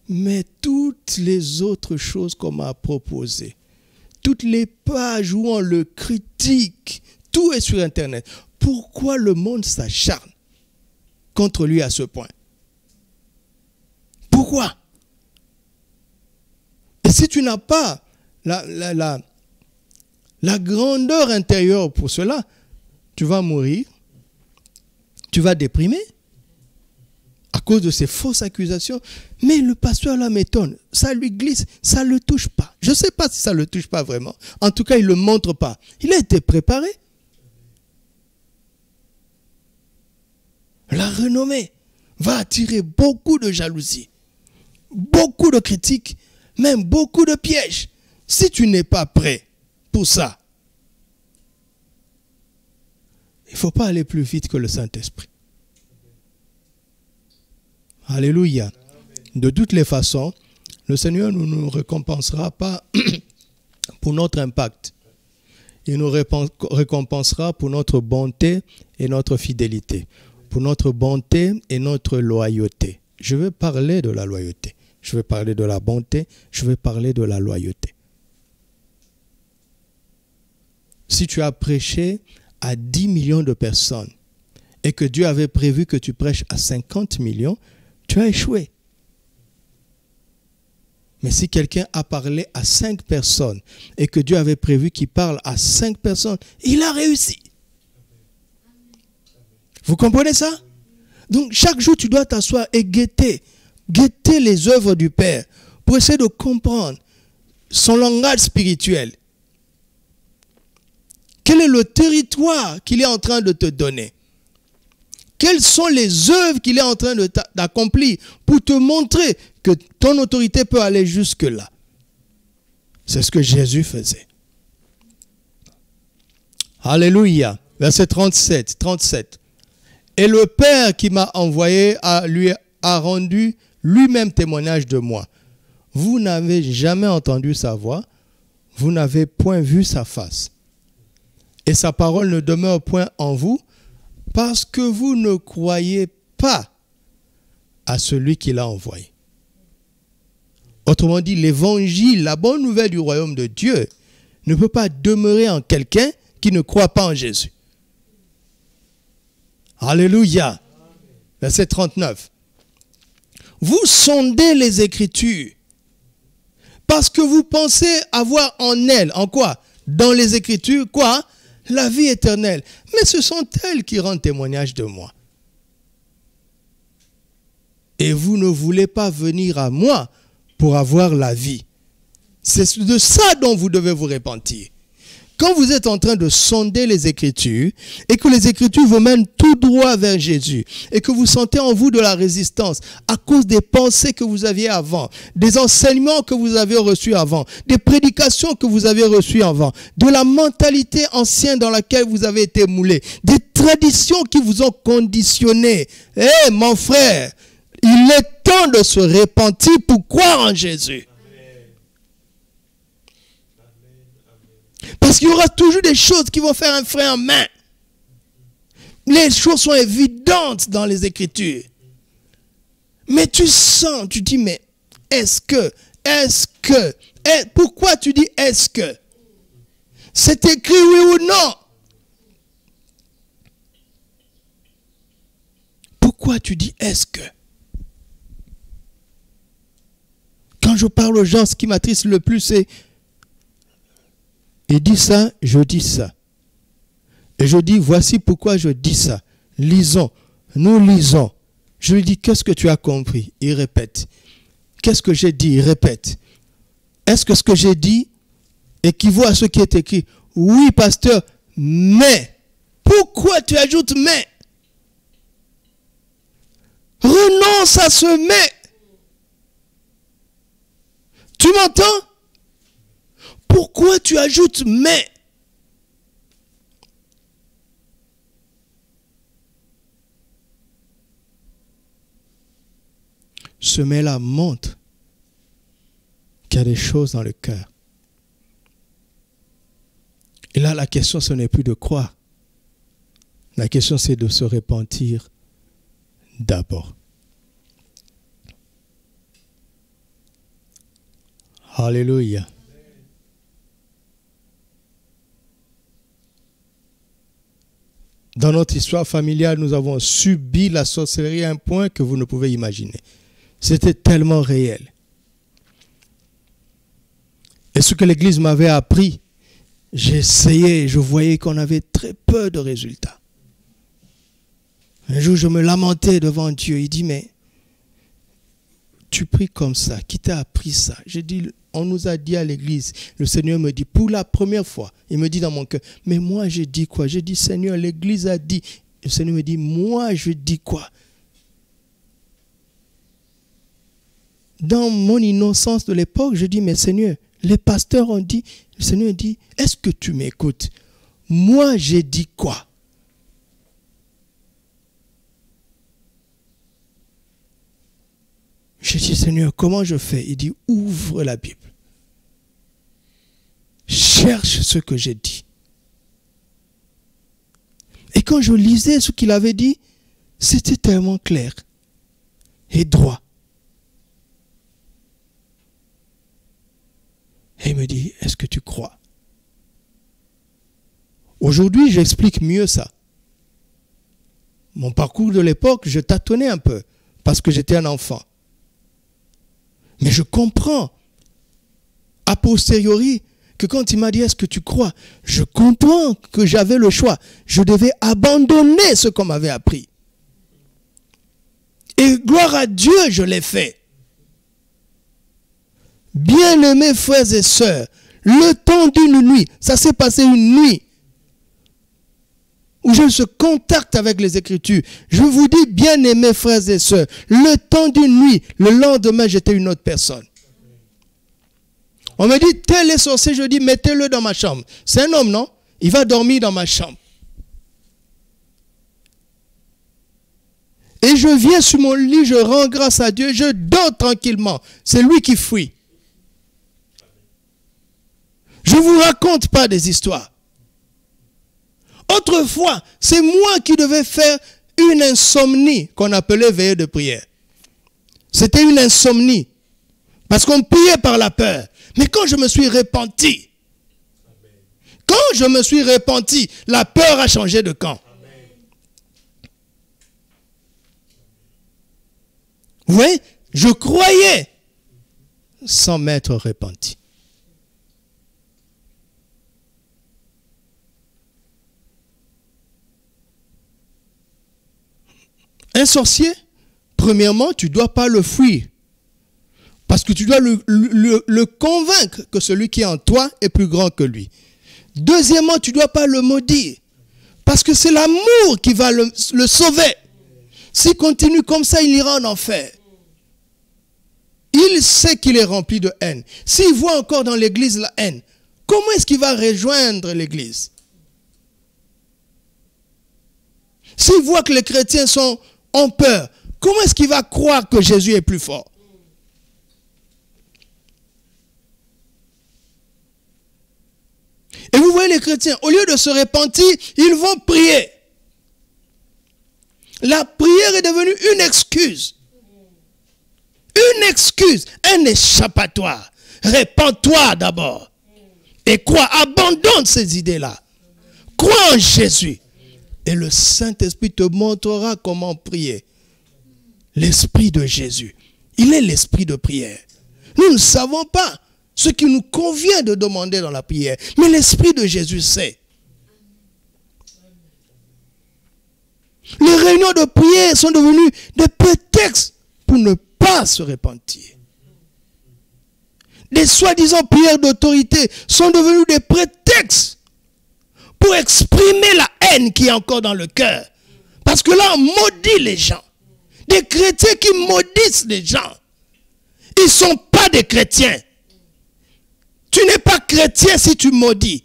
Speaker 1: Mais toutes les autres choses qu'on m'a proposées, toutes les pages où on le critique, tout est sur Internet. Pourquoi le monde s'acharne contre lui à ce point? Pourquoi? Et si tu n'as pas la grandeur intérieure pour cela, tu vas mourir, tu vas déprimer à cause de ces fausses accusations. Mais le pasteur là m'étonne, ça lui glisse, ça ne le touche pas. Je ne sais pas si ça ne le touche pas vraiment. En tout cas, il ne le montre pas. Il a été préparé. La renommée va attirer beaucoup de jalousie, beaucoup de critiques, même beaucoup de pièges. Si tu n'es pas prêt pour ça, il ne faut pas aller plus vite que le Saint-Esprit. Alléluia. De toutes les façons, le Seigneur ne nous récompensera pas pour notre impact. Il nous récompensera pour notre bonté et notre fidélité, pour notre bonté et notre loyauté. Je vais parler de la loyauté. Je vais parler de la bonté. Je vais parler de la loyauté. Si tu as prêché à 10 millions de personnes et que Dieu avait prévu que tu prêches à 50 millions, tu as échoué. Mais si quelqu'un a parlé à 5 personnes et que Dieu avait prévu qu'il parle à 5 personnes, il a réussi. Vous comprenez ça? Donc chaque jour, tu dois t'asseoir et guetter les œuvres du Père pour essayer de comprendre son langage spirituel. Quel est le territoire qu'il est en train de te donner? Quelles sont les œuvres qu'il est en train d'accomplir pour te montrer que ton autorité peut aller jusque-là? C'est ce que Jésus faisait. Alléluia. Verset 37. Et le Père qui m'a envoyé lui a rendu lui-même témoignage de moi. Vous n'avez jamais entendu sa voix, vous n'avez point vu sa face. Et sa parole ne demeure point en vous, parce que vous ne croyez pas à celui qui l'a envoyé. Autrement dit, l'évangile, la bonne nouvelle du royaume de Dieu, ne peut pas demeurer en quelqu'un qui ne croit pas en Jésus. Alléluia. Verset 39. Vous sondez les Écritures parce que vous pensez avoir en elles, en quoi? Dans les Écritures, quoi? La vie éternelle. Mais ce sont elles qui rendent témoignage de moi. Et vous ne voulez pas venir à moi pour avoir la vie. C'est de ça dont vous devez vous repentir. Quand vous êtes en train de sonder les Écritures et que les Écritures vous mènent tout droit vers Jésus et que vous sentez en vous de la résistance à cause des pensées que vous aviez avant, des enseignements que vous avez reçus avant, des prédications que vous avez reçues avant, de la mentalité ancienne dans laquelle vous avez été moulé, des traditions qui vous ont conditionné. Eh, mon frère, il est temps de se repentir pour croire en Jésus. Parce qu'il y aura toujours des choses qui vont faire un frein en main. Les choses sont évidentes dans les Écritures. Mais tu sens, tu dis, mais est-ce que, pourquoi tu dis est-ce que? C'est écrit oui ou non? Pourquoi tu dis est-ce que? Quand je parle aux gens, ce qui m'attriste le plus, c'est il dit ça, je dis ça. Et je dis, voici pourquoi je dis ça. Lisons, nous lisons. Je lui dis, qu'est-ce que tu as compris? Il répète. Qu'est-ce que j'ai dit? Il répète. Est-ce que ce que j'ai dit équivaut à ce qui est écrit? Oui, pasteur, mais. Pourquoi tu ajoutes mais? Renonce à ce mais. Tu m'entends? Pourquoi tu ajoutes mais? Ce mais-là montre qu'il y a des choses dans le cœur. Et là, la question, ce n'est plus de croire. La question, c'est de se repentir d'abord. Alléluia. Dans notre histoire familiale, nous avons subi la sorcellerie à un point que vous ne pouvez imaginer. C'était tellement réel. Et ce que l'Église m'avait appris, j'ai essayé, je voyais qu'on avait très peu de résultats. Un jour, je me lamentais devant Dieu. Il dit, mais tu pries comme ça, qui t'a appris ça? J'ai dit, on nous a dit à l'église, le Seigneur me dit, pour la première fois, il me dit dans mon cœur, mais moi j'ai dit quoi? J'ai dit, Seigneur, l'église a dit. Le Seigneur me dit, moi je dis quoi? Dans mon innocence de l'époque, je dis, mais Seigneur, les pasteurs ont dit, le Seigneur dit, est-ce que tu m'écoutes? Moi j'ai dit quoi? J'ai dit, Seigneur, comment je fais? Il dit, ouvre la Bible. Cherche ce que j'ai dit. Et quand je lisais ce qu'il avait dit, c'était tellement clair et droit. Et il me dit, est-ce que tu crois? Aujourd'hui, j'explique mieux ça. Mon parcours de l'époque, je tâtonnais un peu parce que j'étais un enfant. Mais je comprends a posteriori que quand il m'a dit, est-ce que tu crois? Je comprends que j'avais le choix. Je devais abandonner ce qu'on m'avait appris. Et gloire à Dieu, je l'ai fait. Bien-aimés frères et sœurs, le temps d'une nuit, ça s'est passé une nuit où j'ai ce contact avec les Écritures. Je vous dis, bien-aimés frères et sœurs, le temps d'une nuit, le lendemain, j'étais une autre personne. On me dit, tel est sorcier, je dis, mettez-le dans ma chambre. C'est un homme, non? Il va dormir dans ma chambre. Et je viens sur mon lit, je rends grâce à Dieu, je dors tranquillement. C'est lui qui fuit. Je ne vous raconte pas des histoires. Autrefois, c'est moi qui devais faire une insomnie qu'on appelait veillée de prière. C'était une insomnie. Parce qu'on priait par la peur. Mais quand je me suis repenti, la peur a changé de camp. Vous voyez, je croyais sans m'être repenti. Un sorcier, premièrement, tu ne dois pas le fuir. Parce que tu dois le convaincre que celui qui est en toi est plus grand que lui. Deuxièmement, tu ne dois pas le maudire. Parce que c'est l'amour qui va le sauver. S'il continue comme ça, il ira en enfer. Il sait qu'il est rempli de haine. S'il voit encore dans l'église la haine, comment est-ce qu'il va rejoindre l'église? S'il voit que les chrétiens ont peur, comment est-ce qu'il va croire que Jésus est plus fort? Et vous voyez les chrétiens, au lieu de se repentir, ils vont prier. La prière est devenue une excuse. Une excuse, un échappatoire. Répands-toi d'abord. Et crois, abandonne ces idées-là. Crois en Jésus. Et le Saint-Esprit te montrera comment prier. L'Esprit de Jésus. Il est l'Esprit de prière. Nous ne savons pas ce qui nous convient de demander dans la prière. Mais l'Esprit de Jésus sait. Les réunions de prière sont devenues des prétextes pour ne pas se repentir. Des soi-disant prières d'autorité sont devenues des prétextes pour exprimer la haine qui est encore dans le cœur. Parce que là, on maudit les gens. Des chrétiens qui maudissent les gens. Ils ne sont pas des chrétiens. Tu n'es pas chrétien si tu maudis.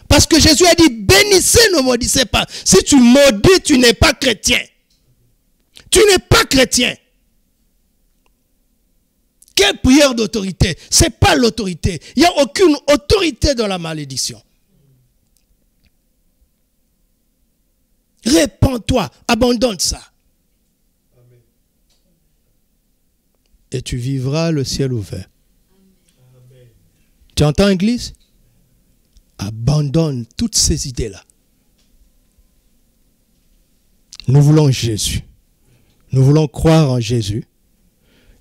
Speaker 1: Parce que Jésus a dit, bénissez, ne maudissez pas. Si tu maudis, tu n'es pas chrétien. Tu n'es pas chrétien. Quelle prière d'autorité? Ce n'est pas l'autorité. Il n'y a aucune autorité dans la malédiction. Répands-toi, abandonne ça. Amen. Et tu vivras le ciel ouvert. Amen. Tu entends, Église? Abandonne toutes ces idées-là. Nous voulons Jésus. Nous voulons croire en Jésus.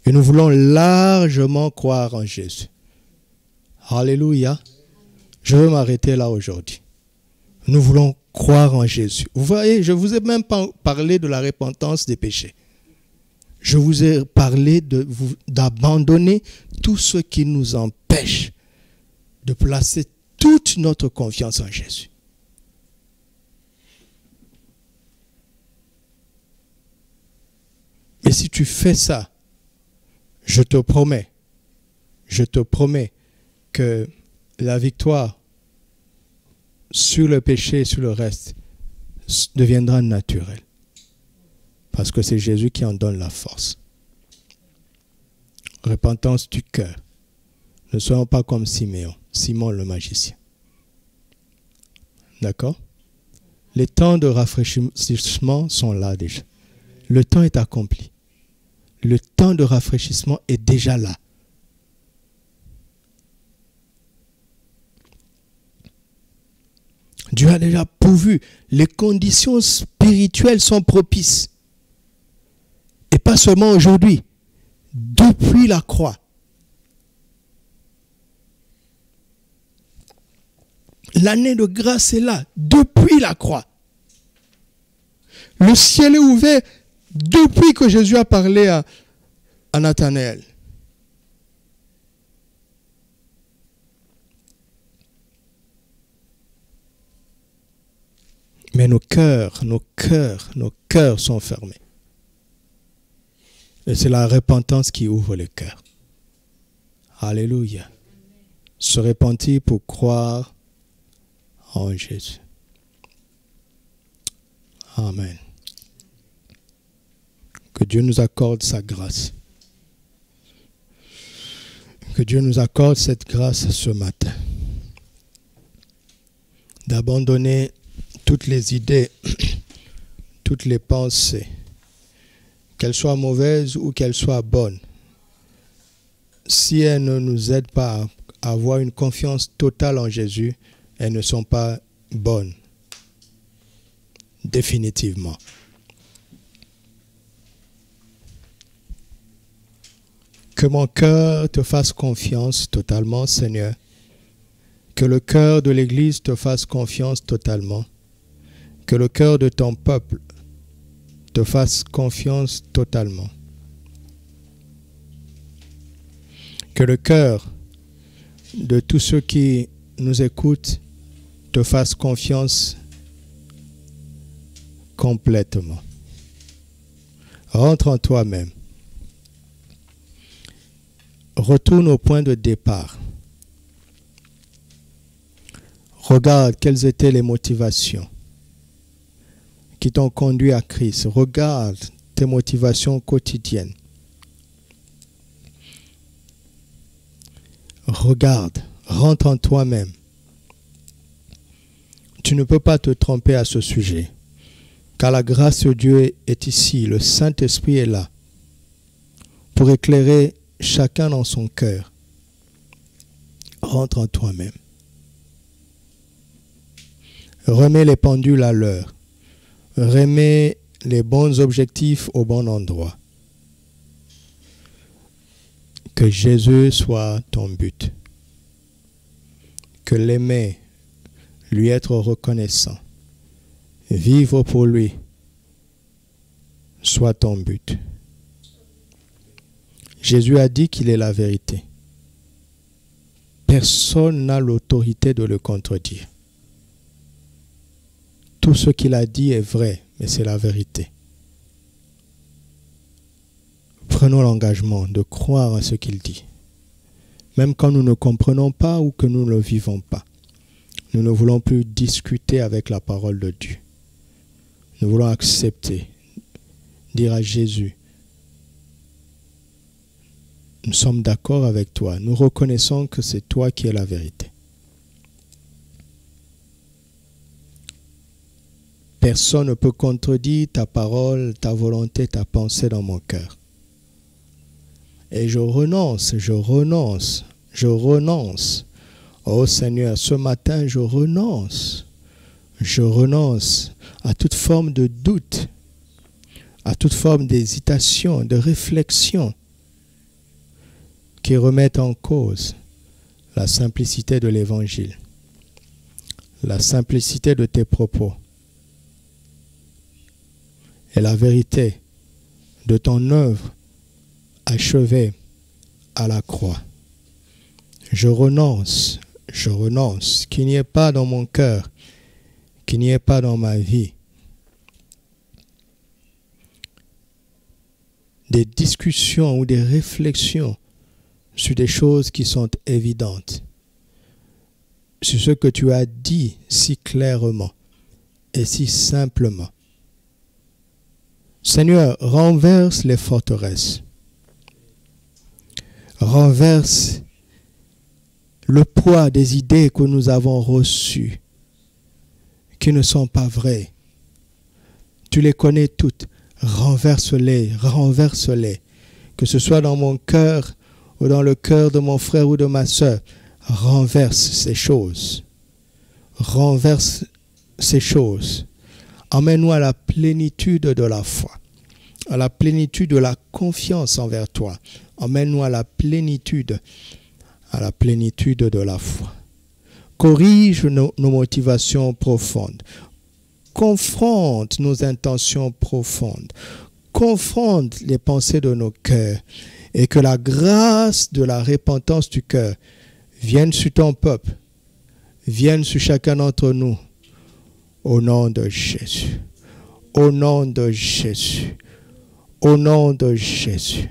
Speaker 1: Et nous voulons largement croire en Jésus. Alléluia. Je veux m'arrêter là aujourd'hui. Nous voulons croire en Jésus. Vous voyez, je ne vous ai même pas parlé de la repentance des péchés. Je vous ai parlé d'abandonner tout ce qui nous empêche de placer toute notre confiance en Jésus. Et si tu fais ça, je te promets que la victoire sur le péché et sur le reste deviendra naturelle. Parce que c'est Jésus qui en donne la force. Repentance du cœur. Ne soyons pas comme Simon le magicien. D'accord? Les temps de rafraîchissement sont là déjà. Le temps est accompli. Le temps de rafraîchissement est déjà là. Dieu a déjà pourvu. Les conditions spirituelles sont propices. Et pas seulement aujourd'hui. Depuis la croix. L'année de grâce est là. Depuis la croix. Le ciel est ouvert depuis que Jésus a parlé à Nathanaël. Mais nos cœurs sont fermés. Et c'est la repentance qui ouvre le cœur. Alléluia. Se repentir pour croire en Jésus. Amen. Que Dieu nous accorde sa grâce. Que Dieu nous accorde cette grâce ce matin. D'abandonner toutes les idées, toutes les pensées, qu'elles soient mauvaises ou qu'elles soient bonnes. Si elles ne nous aident pas à avoir une confiance totale en Jésus, elles ne sont pas bonnes. Définitivement. Que mon cœur te fasse confiance totalement, Seigneur. Que le cœur de l'Église te fasse confiance totalement. Que le cœur de ton peuple te fasse confiance totalement. Que le cœur de tous ceux qui nous écoutent te fasse confiance complètement. Rentre en toi-même. Retourne au point de départ. Regarde quelles étaient les motivations qui t'ont conduit à Christ. Regarde tes motivations quotidiennes. Regarde, rentre en toi-même. Tu ne peux pas te tromper à ce sujet. Car la grâce de Dieu est ici. Le Saint-Esprit est là pour éclairer chacun dans son cœur. Rentre en toi-même. Remets les pendules à l'heure. Remets les bons objectifs au bon endroit. Que Jésus soit ton but. Que l'aimer, lui être reconnaissant, vivre pour lui, soit ton but. Jésus a dit qu'il est la vérité. Personne n'a l'autorité de le contredire. Tout ce qu'il a dit est vrai, mais c'est la vérité. Prenons l'engagement de croire à ce qu'il dit. Même quand nous ne comprenons pas ou que nous ne le vivons pas. Nous ne voulons plus discuter avec la parole de Dieu. Nous voulons accepter, dire à Jésus, nous sommes d'accord avec toi. Nous reconnaissons que c'est toi qui es la vérité. Personne ne peut contredire ta parole, ta volonté, ta pensée dans mon cœur. Et je renonce. Oh Seigneur, ce matin, je renonce. Je renonce à toute forme de doute, à toute forme d'hésitation, de réflexion qui remettent en cause la simplicité de l'Évangile, la simplicité de tes propos et la vérité de ton œuvre achevée à la croix. Je renonce, qu'il n'y ait pas dans mon cœur, qu'il n'y ait pas dans ma vie des discussions ou des réflexions sur des choses qui sont évidentes, sur ce que tu as dit si clairement et si simplement. Seigneur, renverse les forteresses. Renverse le poids des idées que nous avons reçues, qui ne sont pas vraies. Tu les connais toutes. Renverse-les. Que ce soit dans mon cœur ou dans le cœur de mon frère ou de ma sœur. Renverse ces choses. Renverse ces choses. Emmène-nous à la plénitude de la foi, à la plénitude de la confiance envers toi. Emmène-nous à la plénitude de la foi. Corrige nos motivations profondes. Confronte nos intentions profondes. Confronte les pensées de nos cœurs. Et que la grâce de la repentance du cœur vienne sur ton peuple, vienne sur chacun d'entre nous. Au nom de Jésus. Au nom de Jésus. Au nom de Jésus.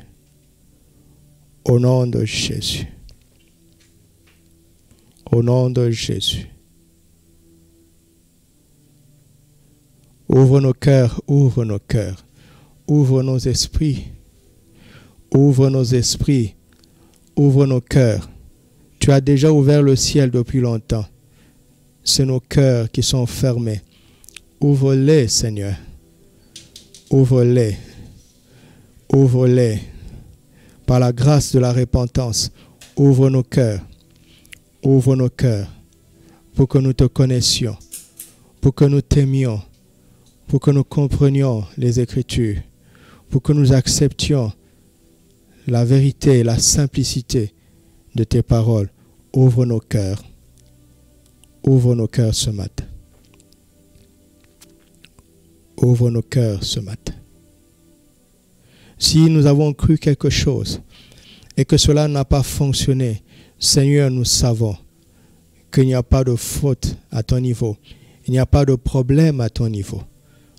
Speaker 1: Au nom de Jésus. Au nom de Jésus. Ouvre nos cœurs, ouvre nos cœurs. Ouvre nos esprits. Ouvre nos esprits. Ouvre nos cœurs. Tu as déjà ouvert le ciel depuis longtemps. C'est nos cœurs qui sont fermés. Ouvre-les, Seigneur. Ouvre-les. Ouvre-les. Par la grâce de la repentance, ouvre nos cœurs. Ouvre nos cœurs pour que nous te connaissions, pour que nous t'aimions, pour que nous comprenions les Écritures, pour que nous acceptions la vérité et la simplicité de tes paroles. Ouvre nos cœurs. Ouvre nos cœurs ce matin. Ouvre nos cœurs ce matin. Si nous avons cru quelque chose et que cela n'a pas fonctionné, Seigneur, nous savons qu'il n'y a pas de faute à ton niveau. Il n'y a pas de problème à ton niveau.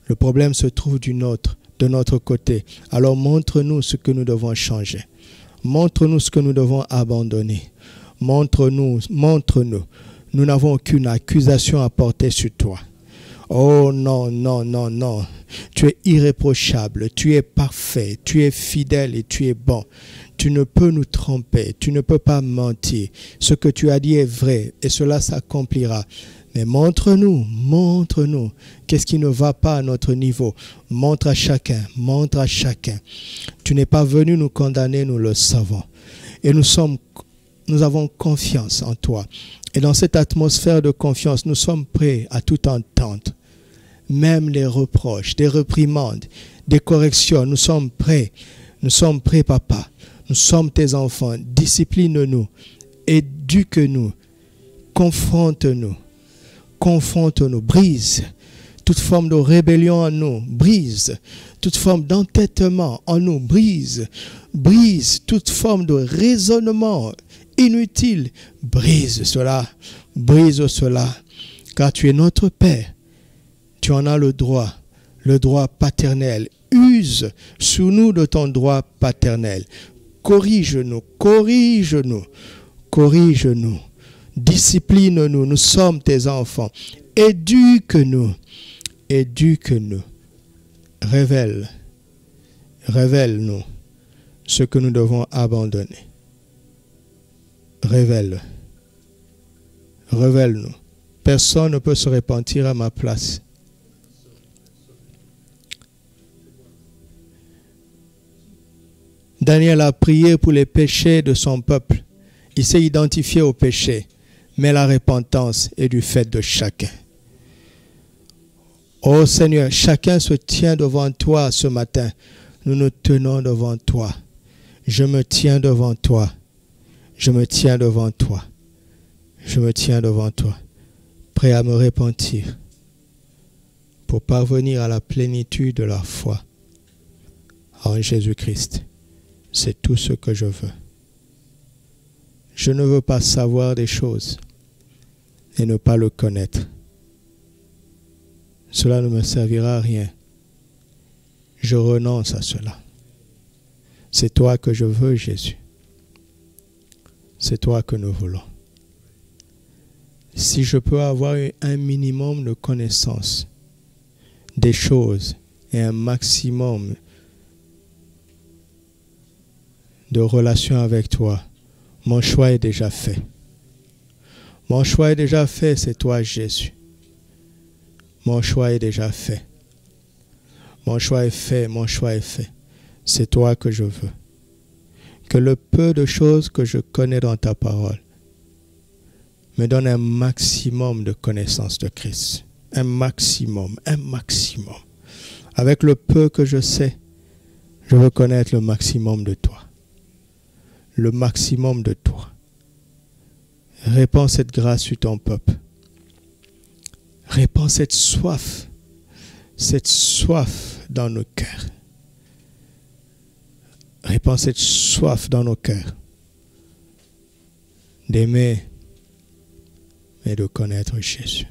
Speaker 1: Le problème se trouve de notre côté. Alors montre-nous ce que nous devons changer. Montre-nous ce que nous devons abandonner. Montre-nous. Nous n'avons aucune accusation à porter sur toi. Oh non. Tu es irréprochable, tu es parfait, tu es fidèle et tu es bon. Tu ne peux nous tromper, tu ne peux pas mentir. Ce que tu as dit est vrai et cela s'accomplira. Mais montre-nous qu'est-ce qui ne va pas à notre niveau. Montre à chacun. Tu n'es pas venu nous condamner, nous le savons. Et nous avons confiance en toi. Et dans cette atmosphère de confiance, nous sommes prêts à tout entendre. Même les reproches, des réprimandes, des corrections, nous sommes prêts. Nous sommes prêts, papa. Nous sommes tes enfants. Discipline-nous. Éduque-nous. Confronte-nous. Brise toute forme de rébellion en nous. Brise toute forme d'entêtement en nous. Brise toute forme de raisonnement inutile. Brise cela. Car tu es notre Père. Tu en as le droit paternel. Use sous nous de ton droit paternel. Corrige-nous. Discipline-nous. Nous sommes tes enfants. Éduque-nous. Révèle-nous ce que nous devons abandonner. Révèle-nous. Personne ne peut se repentir à ma place. Daniel a prié pour les péchés de son peuple. Il s'est identifié aux péchés, mais la repentance est du fait de chacun. Oh Seigneur, chacun se tient devant toi ce matin. Nous nous tenons devant toi. Je me tiens devant toi. Prêt à me repentir pour parvenir à la plénitude de la foi en Jésus-Christ. C'est tout ce que je veux. Je ne veux pas savoir des choses et ne pas le connaître. Cela ne me servira à rien. Je renonce à cela. C'est toi que je veux, Jésus. C'est toi que nous voulons. Si je peux avoir un minimum de connaissance des choses et un maximum de relation avec toi, mon choix est déjà fait. C'est toi, Jésus. Mon choix est déjà fait. Mon choix est fait. C'est toi que je veux. Que le peu de choses que je connais dans ta parole me donne un maximum de connaissance de Christ. Un maximum. Avec le peu que je sais, je veux connaître le maximum de toi. Répands cette grâce sur ton peuple. Répands cette soif dans nos cœurs. Répands cette soif dans nos cœurs d'aimer et de connaître Jésus.